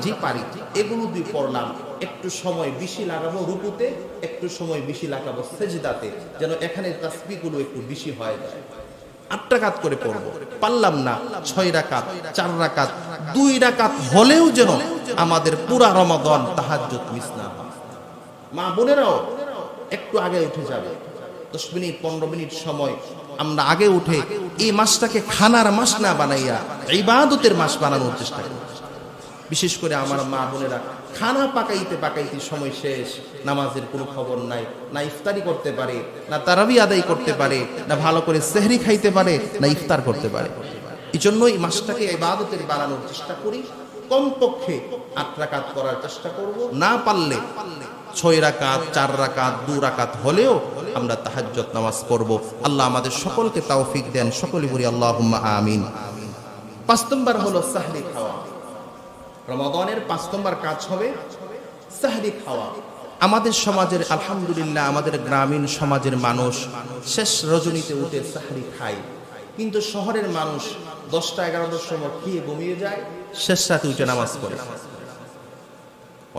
এগুলো দুই পড়লাম, একটু সময় বেশি লাগাবো রুকুতে, একটু সময় বেশি লাগাবো সিজদাতে, যেন এখানে তাসবিহগুলো একটু বেশি হয়ে যায়। 8 রাকাত করে পড়বো, পারলাম না 6 রাকাত, 4 রাকাত, 2 রাকাত হলেও যেন আমাদের পুরা রমাদান তাহাজ্জুদ মিস না হয়। মা বোনেরাও একটু আগে উঠে যাবে, 10 মিনিট 15 মিনিট সময় আমরা আগে উঠে এই মাসটাকে খানার মাস না বানাইয়া ইবাদতের মাস বানানোর চেষ্টা করি। বিশেষ করে আমার মা বোনেরা খানা পাকাইতে সময় শেষ, নামাজের কোনো খবর নাই, না ইফতারি করতে পারে, না তারাবি আদায় করতে পারে, না ভালো করে সেহরি খাইতে পারে, না ইফতার করতে পারে। এই জন্যই মাসটাকে ইবাদতের বানানোর চেষ্টা করি। কমপক্ষে 8 রাকাত করার চেষ্টা করব, না পারলে 6 রাকাত, 4 রাকাত, 2 রাকাত হলেও আমরা তাহাজ্জুদ নামাজ পড়ব। আল্লাহ আমাদের সকলকে তৌফিক দেন, সকলে বলি আল্লাহুম্মা আমিন। 5 নম্বর হলো সাহরি খাওয়া। রমাদানের 5 নম্বর কাজ হবে সাহরি খাওয়া। আমাদের সমাজের আলহামদুলিল্লাহ, আমাদের গ্রামীণ সমাজের মানুষ শেষ রজনীতে উঠে সাহরি খায়, কিন্তু শহরের মানুষ 10টা 11টার সময় খেয়ে ঘুমিয়ে যায়, শেষ রাতে উঠে নামাজ পড়ে।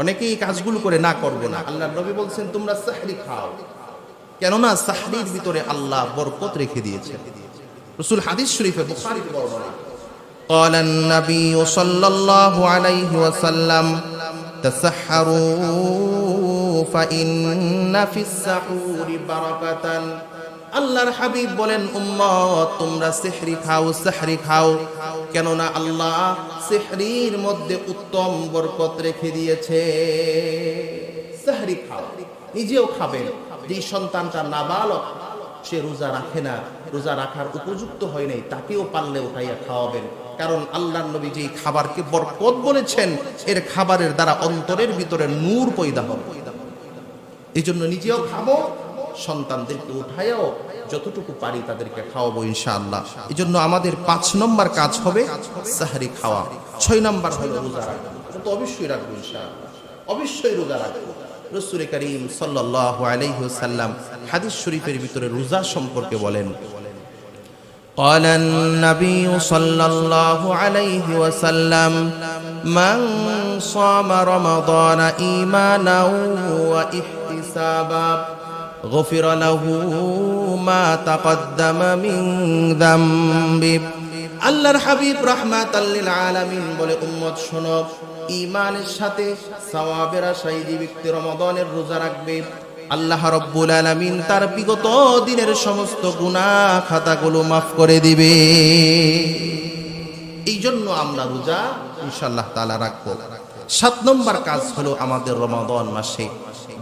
অনেকেই কাজগুলো করে না করব না। আল্লাহর নবী বলছেন তোমরা সাহরি খাও, কেননা সাহরির ভিতরে আল্লাহ বরকত রেখে দিয়েছেন। রাসূল হাদিস শরীফে বুখারীতে বর্ণনা, قال النبي صلى الله عليه وسلم تسحروا فإن في السحور بركة। আল্লাহর হাবিব বলেন, উম্মত তোমরা সাহরি খাও, কেননা আল্লাহ সাহরির মধ্যে উত্তম বরকত রেখে দিয়েছে। সাহরি খাও, নিজেও খাবেন। যে সন্তানটা নাবালক, সে রোজা রাখে না, রোজা রাখার উপযুক্ত হয় নাই, তাকেও পারলে উঠাইয়া খাওয়াবেন। কারণ আল্লাহর নবী যে খাবারকে বরকত বলেছেন, এর খাবারের দ্বারা অন্তরের ভিতরে নূর পয়দা হবে। এই জন্য নিজেও খাবো, সন্তানদেরকে উঠাইয়াও যতটুকু পারি তাদেরকে খাওয়াবো ইনশাআল্লাহ। এই জন্য আমাদের 5 নম্বর কাজ হবে সাহরি খাওয়া। 6 নম্বর হলো রোজা রাখা। এটা তো অবশ্যই রাখবো ইনশাআল্লাহ, অবশ্যই রোজা রাখবো। রাসূল করিম সাল্লাল্লাহু আলাইহি ওয়াসাল্লাম হাদিস শরীফের ভিতরে রোজা সম্পর্কে বলেন, قال النبي صلى الله عليه وسلم من صام رمضان إيمانا واحتسابا غفر له ما تقدم من ذنبه। আল্লাহর হাবিব রাহমাতাল লিল আলামিন বলে, উম্মত শোনো, ঈমানের সাথে সওয়াবের আশায় যে ব্যক্তি রমাদানের রোজা রাখবে, আল্লাহ রাব্বুল আলামিন তার বিগত দিনের সমস্ত গুনাহ খাতাগুলো মাফ করে দিবে। এই জন্য আমরা রোজা ইনশাআল্লাহ তাআলা রাখবো। 7 নম্বর কাজ হলো আমাদের রমাদান মাসে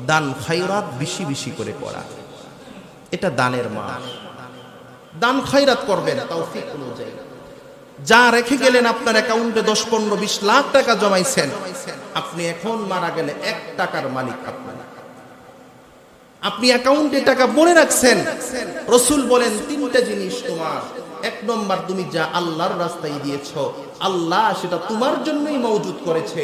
দান খায়রাত বেশি বেশি করে করা। এটা দানের মাস, দান খায়রাত করবেন তৌফিক অনুযায়ী। যা রেখে গেলেন আপনার অ্যাকাউন্টে 10, 15, 20 লাখ টাকা জমাইছেন, আপনি এখন মারা গেলে 1 টাকার মালিক আপনি অ্যাকাউন্টে টাকা মনে রাখছেন। রাসূল বলেন 3টা জিনিস তোমার। 1 নম্বর, তুমি যা আল্লাহর রাস্তায় দিয়েছো, আল্লাহ সেটা তোমার জন্যই মওজুদ করেছে,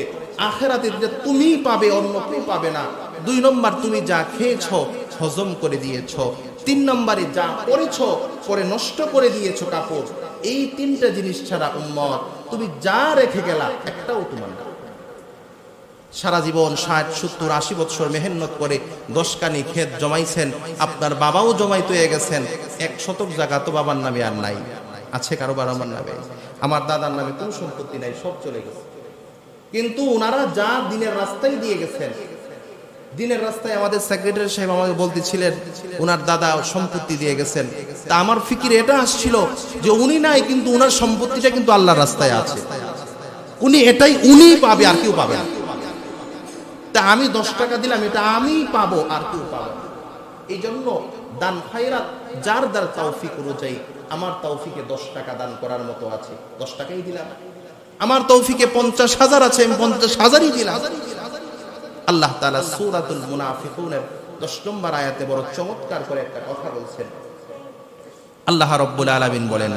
আখিরাতে যে তুমি পাবে, অন্য কেউ পাবে না। 2 নম্বর, তুমি যা খেয়েছো হজম করে দিয়েছো। 3 নম্বরে যা পরেছো পরে নষ্ট করে দিয়েছো কাপড়। এই 3টা জিনিস ছাড়া উম্মত তুমি যা রেখে গেলা একটাও তোমার না। সারা জীবন 60, 70, 80 বছর মেহনত করে 10 কানি ক্ষেত জমাইছেন, আপনার বাবাও জমাইত হয়ে গেছেন, 1 শতক জায়গা তো বাবার নামে আর নাই। আছে কারোবার আমার নামে? আমার দাদার নামে কোনো সম্পত্তি নাই, সব চলে গেছে। কিন্তু ওনারা যা দিনের রাস্তায় দিয়ে গেছেন, দিনের রাস্তায় আমাদের সেক্রেটারি সাহেব আমাকে বলতেছিলেন ওনার দাদা সম্পত্তি দিয়ে গেছেন। তা আমার ফিকিরে এটা আসছিল যে উনি নাই, কিন্তু ওনার সম্পত্তিটা কিন্তু আল্লাহর রাস্তায় আছে, উনি পাবে, আর কেউ পাবে না। তা আমি 10 টাকা দিলাম, এটা আমি পাবো, আর কেউ পাবে না। এই জন্য দান খায়রাত যার যার তৌফিক অনুযায়ী, আমার তৌফিকে 10 টাকা দান করার মতো আছে, 10 টাকাই দিলাম। আমার তৌফিকে 50,000 আছে, আমি 50,000ই দিলাম। আল্লাহ তাআলা সূরাতুল মুনাফিকুনের 10 নম্বর আয়াতে বড় চমৎকার করে একটা কথা বলছেন। আল্লাহ রাব্বুল আলামিন বলেন,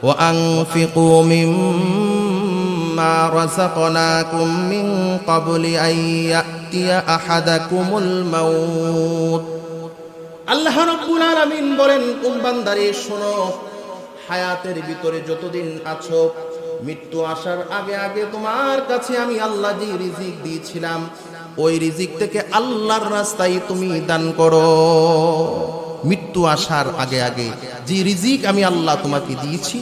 ওয়া আনফিকু মিম্মা রাযাকনাকুম মিন ক্বাবলি আন ইয়াতিয়া আহাদাকুমুল মাউত। আল্লাহ রাব্বুল আলামিন বলেন, বান্দারে শোনো, হায়াতের ভিতরে যতদিন আছো, মৃত্যু আসার আগে আগে তোমার কাছে আমি আল্লাহ যে রিজিক দিয়েছিলাম, ওই রিজিক থেকে আল্লাহর রাস্তায় তুমি দান করো। মৃত্যু আসার আগে আগে যে রিজিক আমি আল্লাহ তোমাকে দিয়েছি,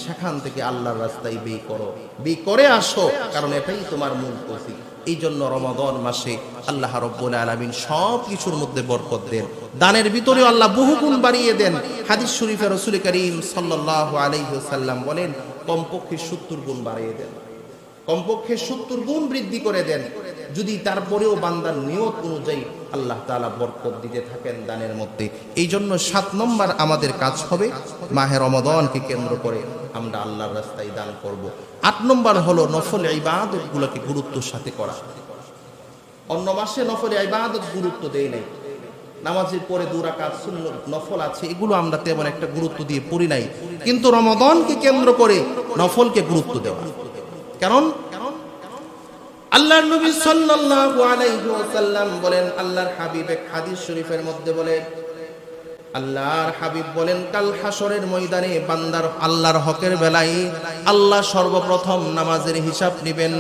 সেখান থেকে আল্লাহর রাস্তায় ব্যয় করো, ব্যয় করে আসো, কারণ এটাই তোমার মূল তৌফিক। এই জন্য রমাদান মাসে আল্লাহ রাব্বুল আলামিন সব কিছুর মধ্যে বরকত দেন, দানের ভিতরেও আল্লাহ বহুগুণ বাড়িয়ে দেন। হাদিস শরীফে রাসূল করিম সাল্লাল্লাহু আলাইহি ওয়াসাল্লাম বলেন, কমপক্ষে 70 গুণ বাড়িয়ে দেন, কমপক্ষে 70 গুণ বৃদ্ধি করে দেন। যদি তারপরেও বান্দার নিয়ত অনুযায়ী আল্লাহ তাআলা বরকত দিতে থাকেন দানের মধ্যে। এই জন্য 7 নম্বর আমাদের কাজ হবে, মাহে রমাদানকে কেন্দ্র করে আমরা আল্লাহর রাস্তায় দান করব। 8 নম্বর হলো নফল ইবাদতগুলোকে গুরুত্বের সাথে করা। অন্য মাসে নফল ইবাদত গুরুত্ব দেই নাই, নামাজের পরে 2 রাকাত সুন্নত নফল আছে, এগুলো আমরা তেমন একটা গুরুত্ব দিয়ে পড়ি নাই। কিন্তু রমাদানকে কেন্দ্র করে নফলকে গুরুত্ব দেওয়া। কারণ আল্লাহর নবী সাল্লাল্লাহু আলাইহি ওয়াসাল্লাম বলেন, আল্লাহর হাবিব এক হাদিস শরীফের মধ্যে বলেন, আল্লাহর হাবিব বলেন, কাল হাসরের ময়দানে বান্দার আল্লাহর হকের বেলায় আল্লাহ সর্বপ্রথম নামাজের হিসাব নেবেন।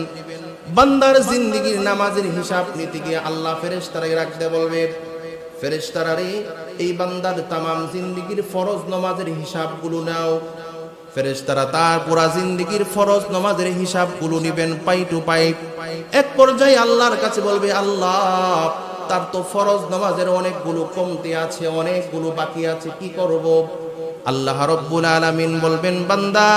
বান্দার জিন্দেগীর নামাজের হিসাব নিতে গিয়ে আল্লাহ ফেরেশতাদের রাখতে বলবে, ফেরেশতারা রে, এই বান্দার তামাম জিন্দেগীর ফরজ নামাজের হিসাবগুলো নাও। ফেরেশতারা তার পুরা জিন্দেগীর ফরজ নামাজের হিসাবগুলো নেবেন পাই টু পাই। এক পর্যায়ে আল্লাহর কাছে বলবে, আল্লাহ, তার তো ফরজ নামাজের অনেকগুলো কমতি আছে, অনেকগুলো বাকি আছে, কি করব? আল্লাহ রাব্বুল আলামিন বলবেন, বান্দা,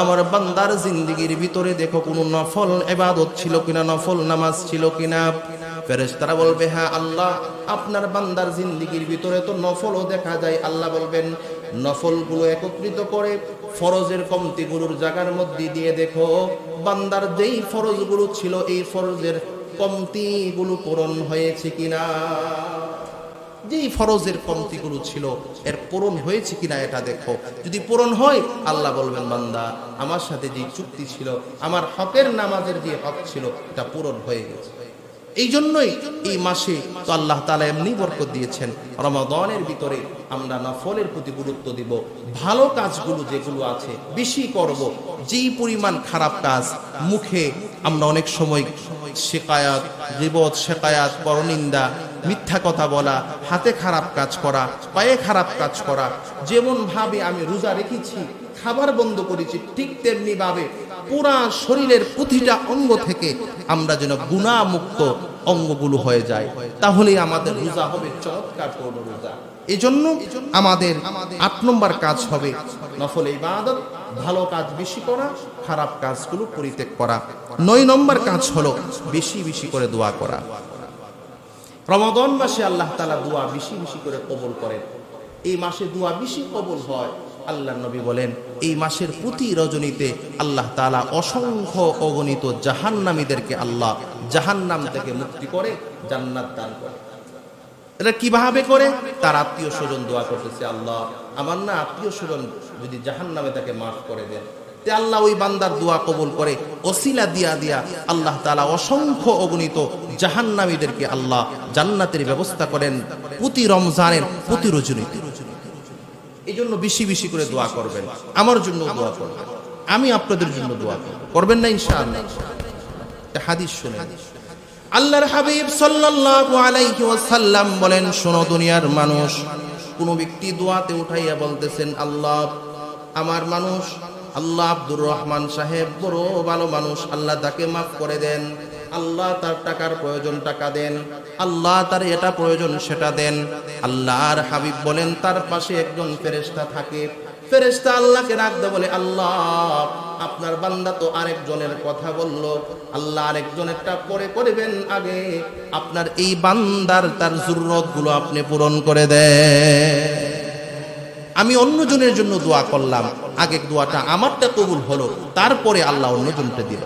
আমার বান্দার জিন্দেগীর ভিতরে দেখো কোনো নফল ইবাদত ছিল কিনা, নফল নামাজ ছিল কিনা। ফেরেশতারা বলবে, হ্যাঁ আল্লাহ, আপনার বান্দার জিন্দেগীর ভিতরে তো নফলও দেখা যায়। আল্লাহ বলবেন, নফলগুলো একত্রিত করে ফরজের কমতিগুলোর জায়গার মধ্যে দিয়ে দেখো, বান্দার যেই ফরজগুলো ছিল এই ফরজের কমতিগুলো পূরণ হয়েছে কিনা। যেই ফরজের কমতিগুলো ছিল এর পূরণ হয়েছে কিনা এটা দেখো। যদি পূরণ হয়, আল্লাহ বলবেন, বান্দা, আমার সাথে যে চুক্তি ছিল, আমার হকের নামাজের যে হক ছিল, এটা পূরণ হয়ে গেছে। এই জন্যই এই মাসে তো আল্লাহ তাআলা এমনি বরকত দিয়েছেন। রমাদানের ভিতরে আমরা নফলের প্রতি গুরুত্ব দিব, ভালো কাজগুলো যেগুলো আছে বেশি করব। যেই পরিমাণ খারাপ কাজ, মুখে আমরা অনেক সময় শিকায়াত, গীবত, শিকায়াত, পরনিন্দা, মিথ্যা কথা বলা, হাতে খারাপ কাজ করা, পায়ে খারাপ কাজ করা, যেমন ভাবে আমি রোজা রেখেছি, খাবার বন্ধ করেছি, ঠিক তেমনি ভাবে পুরা শরীরের প্রতিটা অঙ্গ থেকে আমরা যেন গুনাহমুক্ত অঙ্গগুলো হয়ে যায়, তাহলেই আমাদের রোজা হবে চমৎকার পূর্ণ রোজা। এই জন্য আমাদের 8 নম্বর কাজ হবে নফল ইবাদত, ভালো কাজ বেশি করা, খারাপ কাজগুলো পরিত্যাগ করা। 9 নম্বর কাজ হলো বেশি বেশি করে দোয়া করা। রমাদান মাসে আল্লাহ তাআলা দোয়া বেশি বেশি করে কবুল করেন। এই মাসে দোয়া বেশি কবুল হয়, আল্লাহ নবী বলেন এই মাসের প্রতি রজনীতে আল্লাহ তাআলা অসংখ্য অগণিত জাহান্নামীদেরকে আল্লাহ জাহান্নাম থেকে মুক্তি করে জান্নাত দান করে। এটা কিভাবে করে? তার আত্মীয় স্বজন দোয়া করতেছে, আল্লাহ আমার না আত্মীয় স্বজন যদি জাহান্নামে তাকে মাফ করে দেন, তে আল্লাহ ওই বান্দার দোয়া কবুল করে ওসিলা দিয়া দিয়া আল্লাহ তাআলা অসংখ্য অগণিত জাহান্নামীদেরকে আল্লাহ জান্নাতের ব্যবস্থা করেন প্রতি রমজানের প্রতি রজনীতে। এই জন্য বেশি বেশি করে দোয়া করবেন, আমার জন্য দোয়া করবেন, আমি আপনাদের জন্য দোয়া করব, করবেন না ইনশাআল্লাহ? হাদিস শুনেন, আল্লাহর হাবিব সাল্লাল্লাহু আলাইহি ওয়াসাল্লাম বলেন, শোনো দুনিয়ার মানুষ, কোন ব্যক্তি দোয়াতে উঠাইয়া বলতেছেন, আল্লাহ আমার মানুষ আল্লাহ আব্দুর রহমান সাহেব বড় ভালো মানুষ, আল্লাহ তাকে মাফ করে দেন, আল্লাহ তার টাকার প্রয়োজন টাকা দেন, আল্লাহ তার এটা প্রয়োজন সেটা দেন। আল্লাহর হাবিব বলেন তার পাশে একজন ফেরেশতা থাকে, ফেরেশতা আল্লাহকে ডাকতে বলে, আল্লাহ আপনার বান্দা তো আরেকজনের কথা বলল, আল্লাহ আরেকজনেরটা পরে করবেন, আগে আপনার এই বান্দার তার জরুরতগুলো আপনি পূরণ করে দেন। আমি অন্যজনের জন্য দোয়া করলাম, আগে দোয়াটা আমারটা কবুল হলো, তারপরে আল্লাহ অন্যজনটা দিল।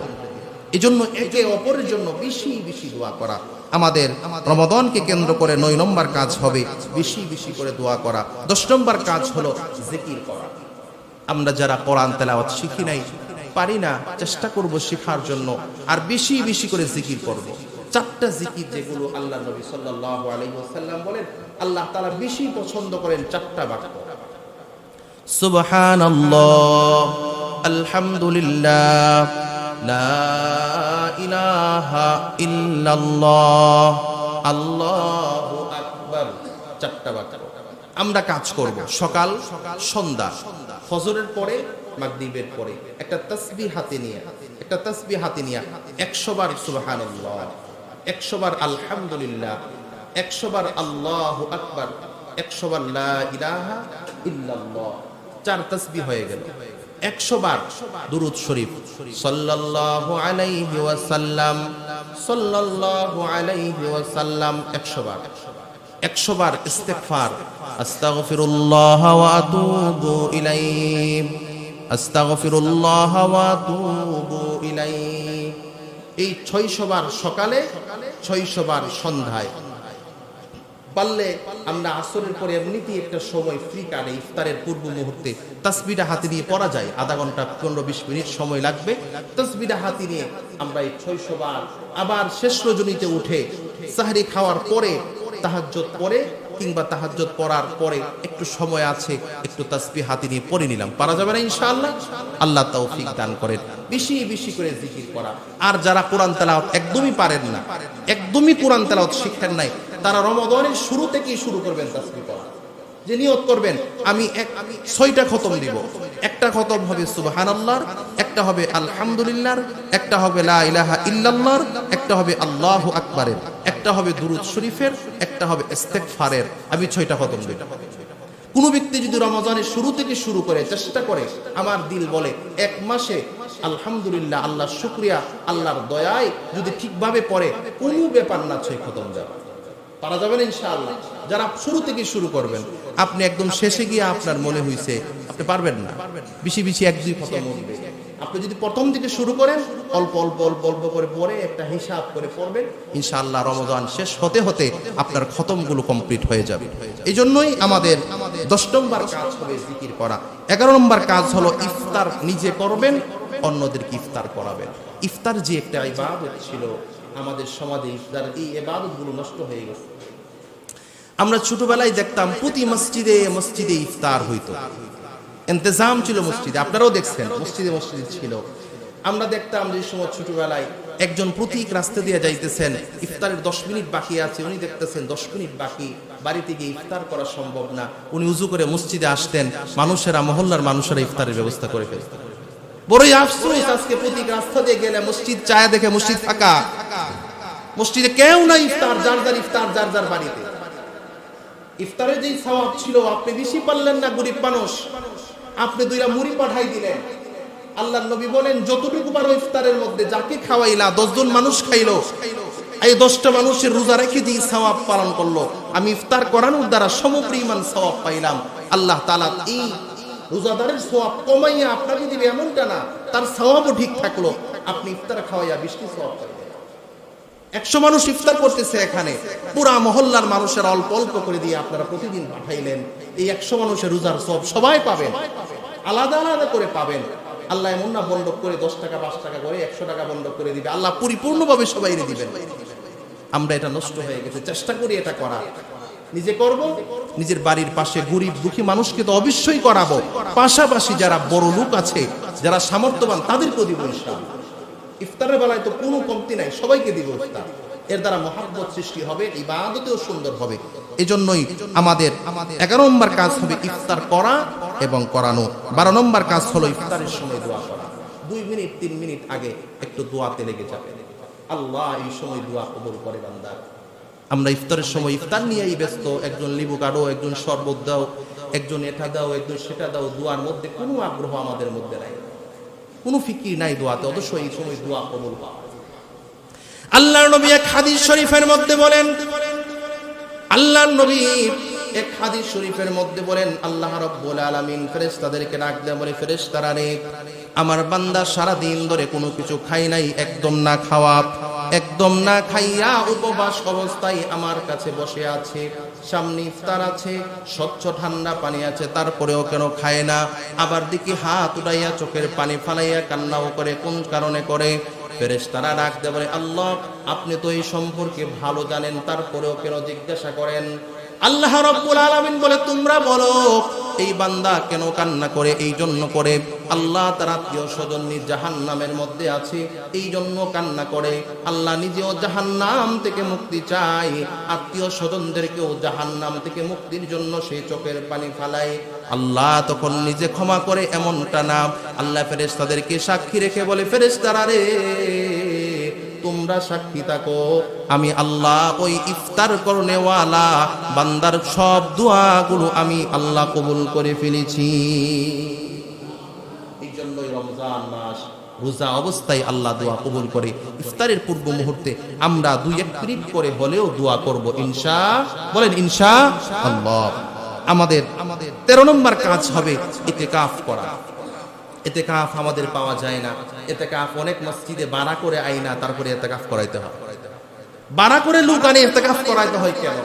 এই জন্য একে অপরের জন্য বেশি বেশি দোয়া করা। আমাদের রমাদানকে কেন্দ্র করে 9 নম্বর কাজ হবে বেশি বেশি করে দোয়া করা। 10 নম্বর কাজ হলো জিকির করা। আমরা যারা কোরআন তেলাওয়াত শিখি নাই, পারি না, চেষ্টা করব শেখার জন্য, আর বেশি বেশি করে জিকির করব। 4টা জিকির যেগুলো আল্লাহ নবী সাল্লাল্লাহু আলাইহি ওয়াসাল্লাম বলেন আল্লাহ তাআলা বেশি পছন্দ করেন 4টা বাক্য, সুবহানাল্লাহ, আলহামদুলিল্লাহ, লা ইলাহা ইল্লাল্লাহ, আল্লাহু আকবার। 4টা বাক্য আমরা কাজ করব, সকাল সন্ধ্যা, ফজরের পরে মাগরিবের পরে একটা তাসবিহ হাতে নিয়ে 100 বার সুবহানাল্লাহ, 100 বার আলহামদুলিল্লাহ, 100 বার আল্লাহু আকবার, 100 বার লা ইলাহা ইল্লাল্লাহ। 4 তাসবিহ হয়ে গেল। 100 বার দুরূদ শরীফ, সাল্লাল্লাহু আলাইহি ওয়াসাল্লাম, সাল্লাল্লাহু আলাইহি ওয়াসাল্লাম 100 বার। 100 বার ইস্তিগফার, আস্তাগফিরুল্লাহ ওয়া আতুবু ইলাইহি, আস্তাগফিরুল্লাহ ওয়া আতুবু ইলাইহি। এই 600 বার সকালে, 600 বার সন্ধ্যায়। পারলে আমরা আসরের পরে এমনিতেই একটা সময় ফ্রি কাটে, ইফতারের পূর্ব মুহূর্তে তাসবিহটা হাতে নিয়ে পড়া যায়, আধা ঘন্টা 15-20 মিনিট সময় লাগবে। তাসবিহটা হাতে নিয়ে আমরা এই 600 বার, আবার শেষ রজনীতে উঠে সাহরি খাওয়ার পরে, তাহাজ্জুদ পরে কিংবা তাহাজ্জুদ পড়ার পরে একটু সময় আছে, একটু তাসবিহ হাতে নিয়ে পড়ে নিলাম। পারা যাবে না ইনশাআল্লাহ? আল্লাহ তৌফিক দান করেন। বেশি বেশি করে জিকির করা। আর যারা কোরআন তেলাওয়াত একদমই পারেন না, একদমই কোরআন তেলাওয়াত শিখেন নাই, তারা রমাদানের শুরু থেকেই শুরু করবেন তাসবিহ পড়া। যে নিয়ত করবেন আমি 6টা খতম দিব, একটা খতম হবে সুবহানাল্লাহর, একটা হবে আলহামদুলিল্লাহর, একটা হবে লা ইলাহা ইল্লাল্লাহর, একটা হবে আল্লাহু আকবারের, একটা হবে দুরূদ শরীফের, একটা হবে ইস্তিগফারের। আমি 6টা খতম দিব। কোন ব্যক্তি যদি রমজানের শুরু থেকে শুরু করে চেষ্টা করে, আমার দিল বলে 1 মাসে আলহামদুলিল্লাহ, আল্লাহর শুকরিয়া, আল্লাহর দয়ায় যদি ঠিকভাবে পড়ে, কোনো ব্যাপার না 6 খতম যাবে। পারা যাবেন ইনশাআল্লাহ? যারা শুরু থেকে শুরু করবেন, আপনি একদম শেষে গিয়ে আপনার মনে হইছে আপনি পারবেন না, বেশি বেশি 1-2 খতম হবে। আপনি যদি প্রথম থেকে শুরু করেন, অল্প অল্প অল্প অল্প করে পড়ে একটা হিসাব করে পড়বেন, ইনশাআল্লাহ রমজান শেষ হতে হতে আপনার খতমগুলো কমপ্লিট হয়ে যাবে। এই জন্যই আমাদের 10 নম্বর কাজ হবে জিকির করা। 11 নম্বর কাজ হলো ইফতার নিজে করবেন, অন্যদেরকে ইফতার করাবেন। ইফতার যে একটা ইবাদত ছিল আমাদের সমাজে, ইফতার এই ইবাদতগুলো নষ্ট হয়ে গেছে। আমরা ছোটবেলায় দেখতাম প্রতি মসজিদে মসজিদে ইফতার হইতো, ইন্তজাম ছিল মসজিদে, আপনারাও দেখছেন মসজিদে মসজিদে ছিল। আমরা দেখতাম যে সময় ছোটবেলায় একজন প্রতীক রাস্তা দিয়ে যাইতেছেন, ইফতারের 10 মিনিট বাকি আছে, উনি দেখতেছেন 10 মিনিট বাকি, বাড়িতে গিয়ে ইফতার করা সম্ভব না, উনি উজু করে মসজিদে আসতেন, মানুষেরা, মহল্লার মানুষেরা ইফতারের ব্যবস্থা করে ফেলতেন। বড়ই আফসোস, আজকে প্রতীক রাস্তা দিয়ে গেলে মসজিদ চায়া দেখে মসজিদ ফাঁকা, মসজিদে কেউ নাই, ইফতার যার যার ইফতার যার যার বাড়িতে। ইফতারে যেই সওয়াব ছিল আপনি বেশি পারলেন না, গরিব মানুষ, আপনি 2টা মুড়ি পাঠাই দিলেন। আল্লাহর নবী বলেন যতটুকু পারো ইফতারের মধ্যে যাকে খাওয়াইলা, 10 জন মানুষ খাইলো, এই 10টা মানুষের রোজা রেখে যে সওয়াব পালন করলো, আমি ইফতার করানোর দ্বারা সমপরিমাণ সওয়াব পাইলাম। আল্লাহ তাআলা এই রোজাদারের সওয়াব কমাইয়া আপনাকে দিবে এমনটা না, তার সওয়াবও ঠিক থাকলো, আপনি ইফতার খাওয়াইয়া 20টি সওয়াব পাইলেন। 100 মানুষ ইফতার করতেছে এখানে, পুরা মহল্লার মানুষের অল্প অল্প করে দিয়ে আপনারা প্রতিদিন পাঠাইলেন, এই 100 মানুষের রোজার সওয়াব সবাই পাবেন, আলাদা আলাদা করে পাবেন। আল্লাহ এমন না বন্ধক করে 10 টাকা 5 টাকা করে 100 টাকা বন্ধক করে দিবে, আল্লাহ পরিপূর্ণভাবে সবাইকে দিবেন। আমরা এটা নষ্ট হয়ে গেছে, চেষ্টা করি এটা করা, নিজে করব, নিজের বাড়ির পাশে গরিব দুঃখী মানুষকে তো অবশ্যই করাবো, পাশাপাশি যারা বড় লোক আছে, যারা সামর্থ্যবান, তাদেরকেও দিব ইনশাআল্লাহ। ইফতারের বেলায় তো কোনো কমতি নাই, সবাইকে দিব ইফতার। এর দ্বারা মহব্বত সৃষ্টি হবে, ইবাদতেও সুন্দর হবে। এজন্যই আমাদের 11 নম্বর কাজ হবে ইফতার করা এবং করানো। 12 নম্বর কাজ হলো ইফতারের সময় দোয়া করা। 2 মিনিট 3 মিনিট আগে একটু দোয়াতে লেগে যাবে, আল্লাহ এই সময় দোয়া কবুল করে বান্দা। আমরা ইফতারের সময় ইফতার নিয়েই ব্যস্ত, একজন লিবু কাটো, একজন শরবত দাও, একজন এটা দাও, একজন সেটা দাও, দোয়ার মধ্যে কোনো আগ্রহ আমাদের মধ্যে নাই, কোনো ফিকির নাই দোয়াতে, অথচ এই সময় দোয়া কবুল পাওয়া। আল্লাহর নবী এক হাদিস শরীফের মধ্যে বলেন, আল্লাহর নবী এক হাদিস শরীফের মধ্যে বলেন, আল্লাহ রাব্বুল আলামিন ফেরেশতাদেরকে ডাক দেয়া বলে, ফেরেশতারা রে, আমার বান্দা সারা দিন ধরে কোনো কিছু খায় নাই, একদম না খাওয়া, একদম না খাইয়া উপবাস অবস্থায় আমার কাছে বসে আছে, সামনে ইফতার আছে, স্বচ্ছ ঠান্ডা পানি আছে, তারপরেও কেন খায় না? আবার দেখি হাত উঠাইয়া চোখের পানি ফালাইয়া কান্নাও করে, কোন কারণে করে? ফেরেশতারা ডাক দেয়া বলে, আল্লাহ আপনি তো এই সম্পর্কে ভালো জানেন, তারপরেও কেন জিজ্ঞাসা করেন? আল্লাহ রাব্বুল আলামিন বলে, তোমরা বলো এই বান্দা কেন কান্না করে? এই জন্য করে আল্লাহ তার আত্মীয় স্বজন জাহান্নামের মধ্যে আছে, এই জন্য কান্না করে। আল্লাহ নিজেও জাহান্নাম থেকে মুক্তি চায়, আত্মীয় স্বজনদেরকেও জাহান্নাম থেকে মুক্তির জন্য সেই চোখের পানি ফালায়। আল্লাহ তখন নিজে ক্ষমা করে এমনটা না, আল্লাহ ফেরেশতাদেরকে সাক্ষী রেখে বলে, ফেরেশতারা রে, তোমরা সাক্ষী থাকো, আমি আল্লাহ ওই ইফতার করনেওয়ালা বান্দার সব দোয়াগুলো আমি আল্লাহ কবুল করে ফেলেছি। এই জন্যই রমজান মাস রোজা অবস্থায় আল্লাহ দোয়া কবুল করে। ইফতারের পূর্ব মুহূর্তে আমরা 2-1 মিনিট করে হলেও দোয়া করব বলেন ইনশাআল্লাহ। আমাদের 13 নম্বর কাজ হবে ইতিকাফ করা। ইতিকাফ আমাদের পাওয়া যায় না, ইতিকাফ অনেক মসজিদে ভাড়া করে আইনা তারপরে ইতিকাফ করাইতে হয়, ভাড়া করে লোক আনে ইতিকাফ করাইতে হয় কেন?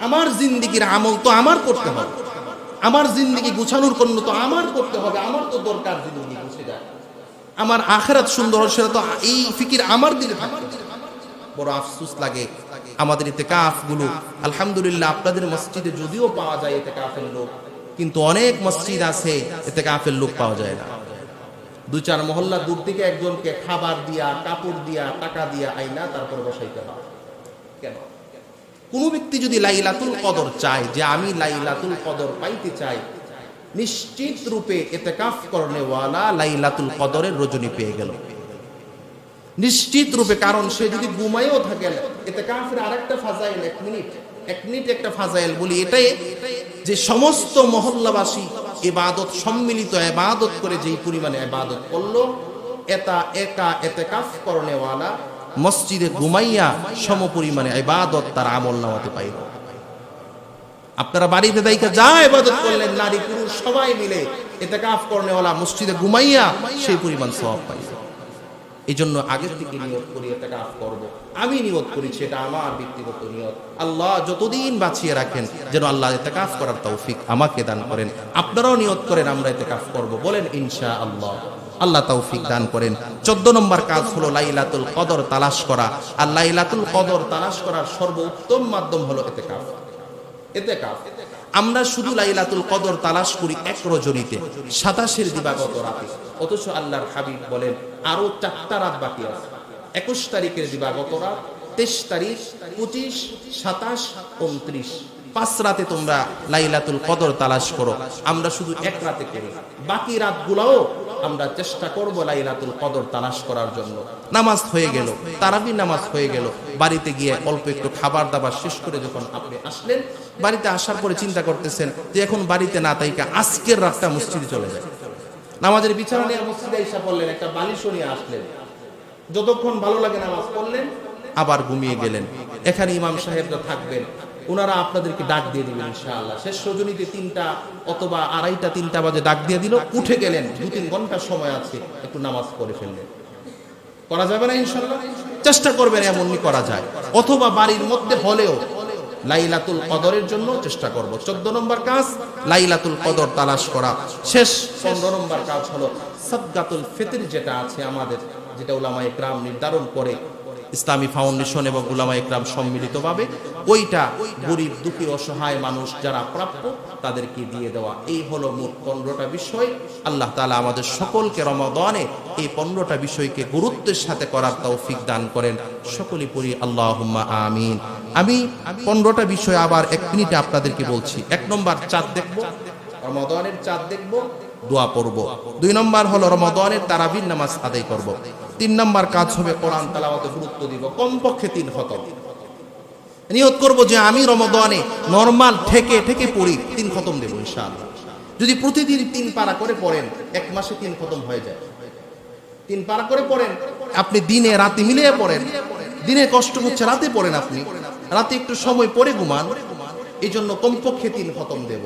আমার জিন্দেগির আমল তো আমার করতে হবে, আমার জিন্দেগি গুছানোর জন্য তো আমার করতে হবে, আমার তো দরকার জিন্দেগি গুছে যায়, আমার আখিরাত সুন্দর সেটা তো এই ফিকির আমার দিলে থাকে। বড় আফসোস লাগে আমাদের ইতিকাফ গুলো, আলহামদুলিল্লাহ আপনাদের মসজিদে যদিও পাওয়া যায় ইতিকাফের লোক, কিন্তু অনেক মসজিদ আছে ইতিকাফের লোক পাওয়া যায় না। 2-4 মহল্লা দূর থেকে একজনকে খাবার দিয়া, কাপড় দিয়া, টাকা দিয়া আইনা তারপরে বসাইতে হয় কেন? কোন ব্যক্তি যদি লাইলাতুল কদর চায়, যে আমি লাইলাতুল কদর পাইতে চাই, নিশ্চিত রূপে ইতিকাফ করনেওয়ালা লাইলাতুল কদরের রজনী পেয়ে গেল নিশ্চিত রূপে। কারণ সে যদি ঘুমায়ও থাকে, ইতিকাফের আরেকটা ফাজাইল, 1 মিনিট একটা ফাজাইল বলি, এটাই যে সমস্ত মহল্লাবাসী ইবাদত সম্মিলিত ইবাদত করে যেই পরিমাণে ইবাদত করলো, এটা একা ইতিকাফ করনেওয়ালা মসজিদে ঘুমাইয়া সম পরিমাণে ইবাদত তার আমলনামাতে পাইল। আপনারা বাড়িতে দাইকা যা ইবাদত করলেন, নারী পুরুষ সবাই মিলে ইতিকাফ করনেওয়ালা মসজিদে ঘুমাইয়া সেই পরিমাণ সওয়াব পাইল। এই জন্য আগের থেকে নিয়ত করি ইতিকাফ করব। আমি নিয়ত করেছি, এটা আমার ব্যক্তিগত নিয়ত। আল্লাহ যতদিন বাঁচিয়ে রাখেন যেন আল্লাহ ইতিকাফ করার তৌফিক আমাকে দান করেন। আপনারাও নিয়ত করেন আমরা ইতিকাফ করব, বলেন ইনশাআল্লাহ। আল্লাহ তৌফিক দান করেন। 14 নম্বর কাজ হলো লাইলাতুল কদর তালাশ করা। আর লাইলাতুল কদর তালাশ করার সর্বোত্তম মাধ্যম হলো ইতিকাফ। আমরা শুধু লাইলাতুল কদর তালাশ করি 1 রজনীতে, 27 দিবাগত রাতে, অথচ আল্লাহর হাবিব বলেন আরো 4টা রাত বাকি আছে। 21 তারিখের দিবাগত রাত, 23 তারিখ, 25, 27, 29, 5 রাতে তোমরা লাইলাতুল কদর তালাশ করো। আমরা শুধু 1 রাতে করি, বাকি রাতগুলোও আমরা চেষ্টা করব লাইলাতুল কদর তালাশ করার জন্য। নামাজ হয়ে গেল, তারাবির নামাজ হয়ে গেল, বাড়িতে গিয়ে অল্প একটু খাবার দাবার শেষ করে যখন আপনি আসলেন, বাড়িতে আসার পরে চিন্তা করতেছেন যে এখন বাড়িতে না তাইকা আজকের রাতটা মসজিদে চলে যায়। নামাজের বিছানা নিয়ে মসজিদে এসে পড়লেন, একটা বালিশও নিয়ে আসলেন, যতক্ষণ ভালো লাগে নামাজ পড়লেন, আবার ঘুমিয়ে গেলেন। এখানে ইমাম সাহেবরা থাকবেন, ওনারা আপনাদেরকে ডাক দিয়ে দিবেন ইনশাআল্লাহ। শেষ রজনীতে 3টা অথবা 2:30 3টা বাজে ডাক দিয়ে দিল, উঠে গেলেন, 2-3 ঘন্টা সময় আছে, একটু নামাজ পড়ে ফেললেন। করা যাবে না ইনশাআল্লাহ? চেষ্টা করবেন এমনই করা যায়। অথবা বাড়ির মধ্যে হলেও লাইলাতুল কদরের জন্য চেষ্টা করব। 14 নম্বর কাজ লাইলাতুল কদর তালাশ করা। শেষ 15 নম্বর কাজ হলো সাদকাতুল ফিতর, যেটা আছে আমাদের, যেটা উলামায়ে কেরাম নির্ধারণ করে, ইসলামী ফাউন্ডেশন এবং উলামায়ে কেরাম সম্মিলিতভাবে, ওইটা গরিব দুঃখী অসহায় মানুষ যারা প্রাপ্য তাদেরকে দিয়ে দেওয়া। এই হলো মোট 15টা বিষয়। আল্লাহ তাআলা আমাদের সকলকে রমাদানে এই 15টা বিষয়কে গুরুত্বের সাথে করার তৌফিক দান করেন। সকলেই পড়ি আল্লাহুম্মা আমিন। আমি 15টা বিষয় আবার 1 মিনিটে আপনাদেরকে বলছি। 1 নম্বর চাঁদ দেখব, রমাদানের চাঁদ দেখব, দোয়া পড়ব। 2 নম্বর হলো রমাদানের তারাবির নামাজ আদায় করব। 3 নম্বর কাজ হবে কোরআন তেলাওয়াতে গুরুত্ব দিব, কমপক্ষে 3 খতম। নিয়ত করব যে আমি রমাদানে নরমাল ঠেকে ঠেকে পড়ি, 3 খতম দেব ইনশাআল্লাহ। যদি প্রতিদিন 3 পারা করে পড়েন, 1 মাসে 3 খতম হয়ে যায়। 3 পারা করে পড়েন, আপনি দিনে রাতে মিলিয়ে পড়েন। দিনে কষ্ট হচ্ছে, রাতে পড়েন, আপনি রাতে একটু সময় পড়ে ঘুমান, এই জন্য কমপক্ষে 3 খতম দেব।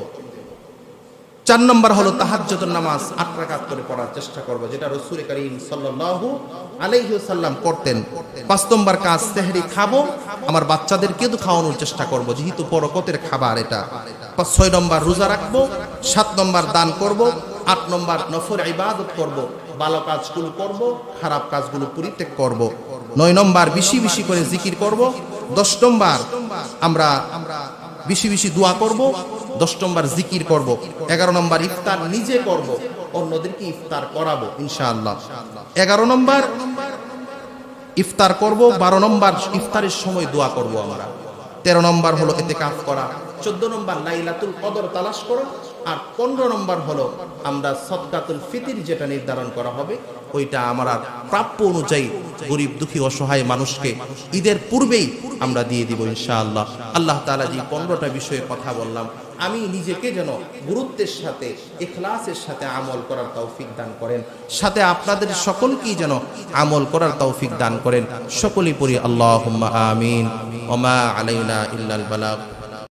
4 নম্বর হলো তাহাজ্জুদের নামাজ 8 রাকাত করে পড়ার চেষ্টা করব, যেটা রাসূল করিম সাল্লাল্লাহু আলাইহি ওয়াসাল্লাম করতেন। 5 নম্বর কাজ সেহরি খাবো, আমার বাচ্চাদেরকে তো খাওয়ানোর চেষ্টা করব, যেহেতু বরকতের খাবার এটা। 6 নম্বর রোজা রাখবো, 7 নম্বর দান করব, 8 নম্বর নফল ইবাদত করব, ভালো কাজগুলো করব, খারাপ কাজগুলো পরিত্যাগ করব। 9 নম্বর বেশি বেশি করে জিকির করব। 10 নম্বর আমরা বেশি বেশি দোয়া করব। 10 নম্বর জিকির করব। 11 নম্বর ইফতার নিজে করব, অন্যদেরকে ইফতার করাবো ইনশাআল্লাহ। 11 নম্বর ইফতার করব। 12 নম্বর ইফতারের সময় দোয়া করব আমরা। 13 নম্বর হলো ইতিকাফ করা। 14 নম্বর লাইলাতুল কদর তালাশ করা। আর 15 নম্বর হলো আমরা সাদকাতুল ফিতর যেটা নির্ধারণ করা হবে, ওইটা আমরা প্রাপ্য অনুযায়ী গরিব দুঃখী অসহায় মানুষকে ঈদের পূর্বেই আমরা দিয়ে দিব ইনশাআল্লাহ। আল্লাহ তাআলা যে 15টা বিষয়ে কথা বললাম, আমি নিজেকে যেন গুরুত্বের সাথে ইখলাসের সাথে আমল করার তৌফিক দান করেন, সাথে আপনাদের সকলকেই যেন আমল করার তৌফিক দান করেন। সকলেই পড়ি আল্লাহুম্মা আমিন। ওয়া মা আলাইনা ইল্লাল বালাগ।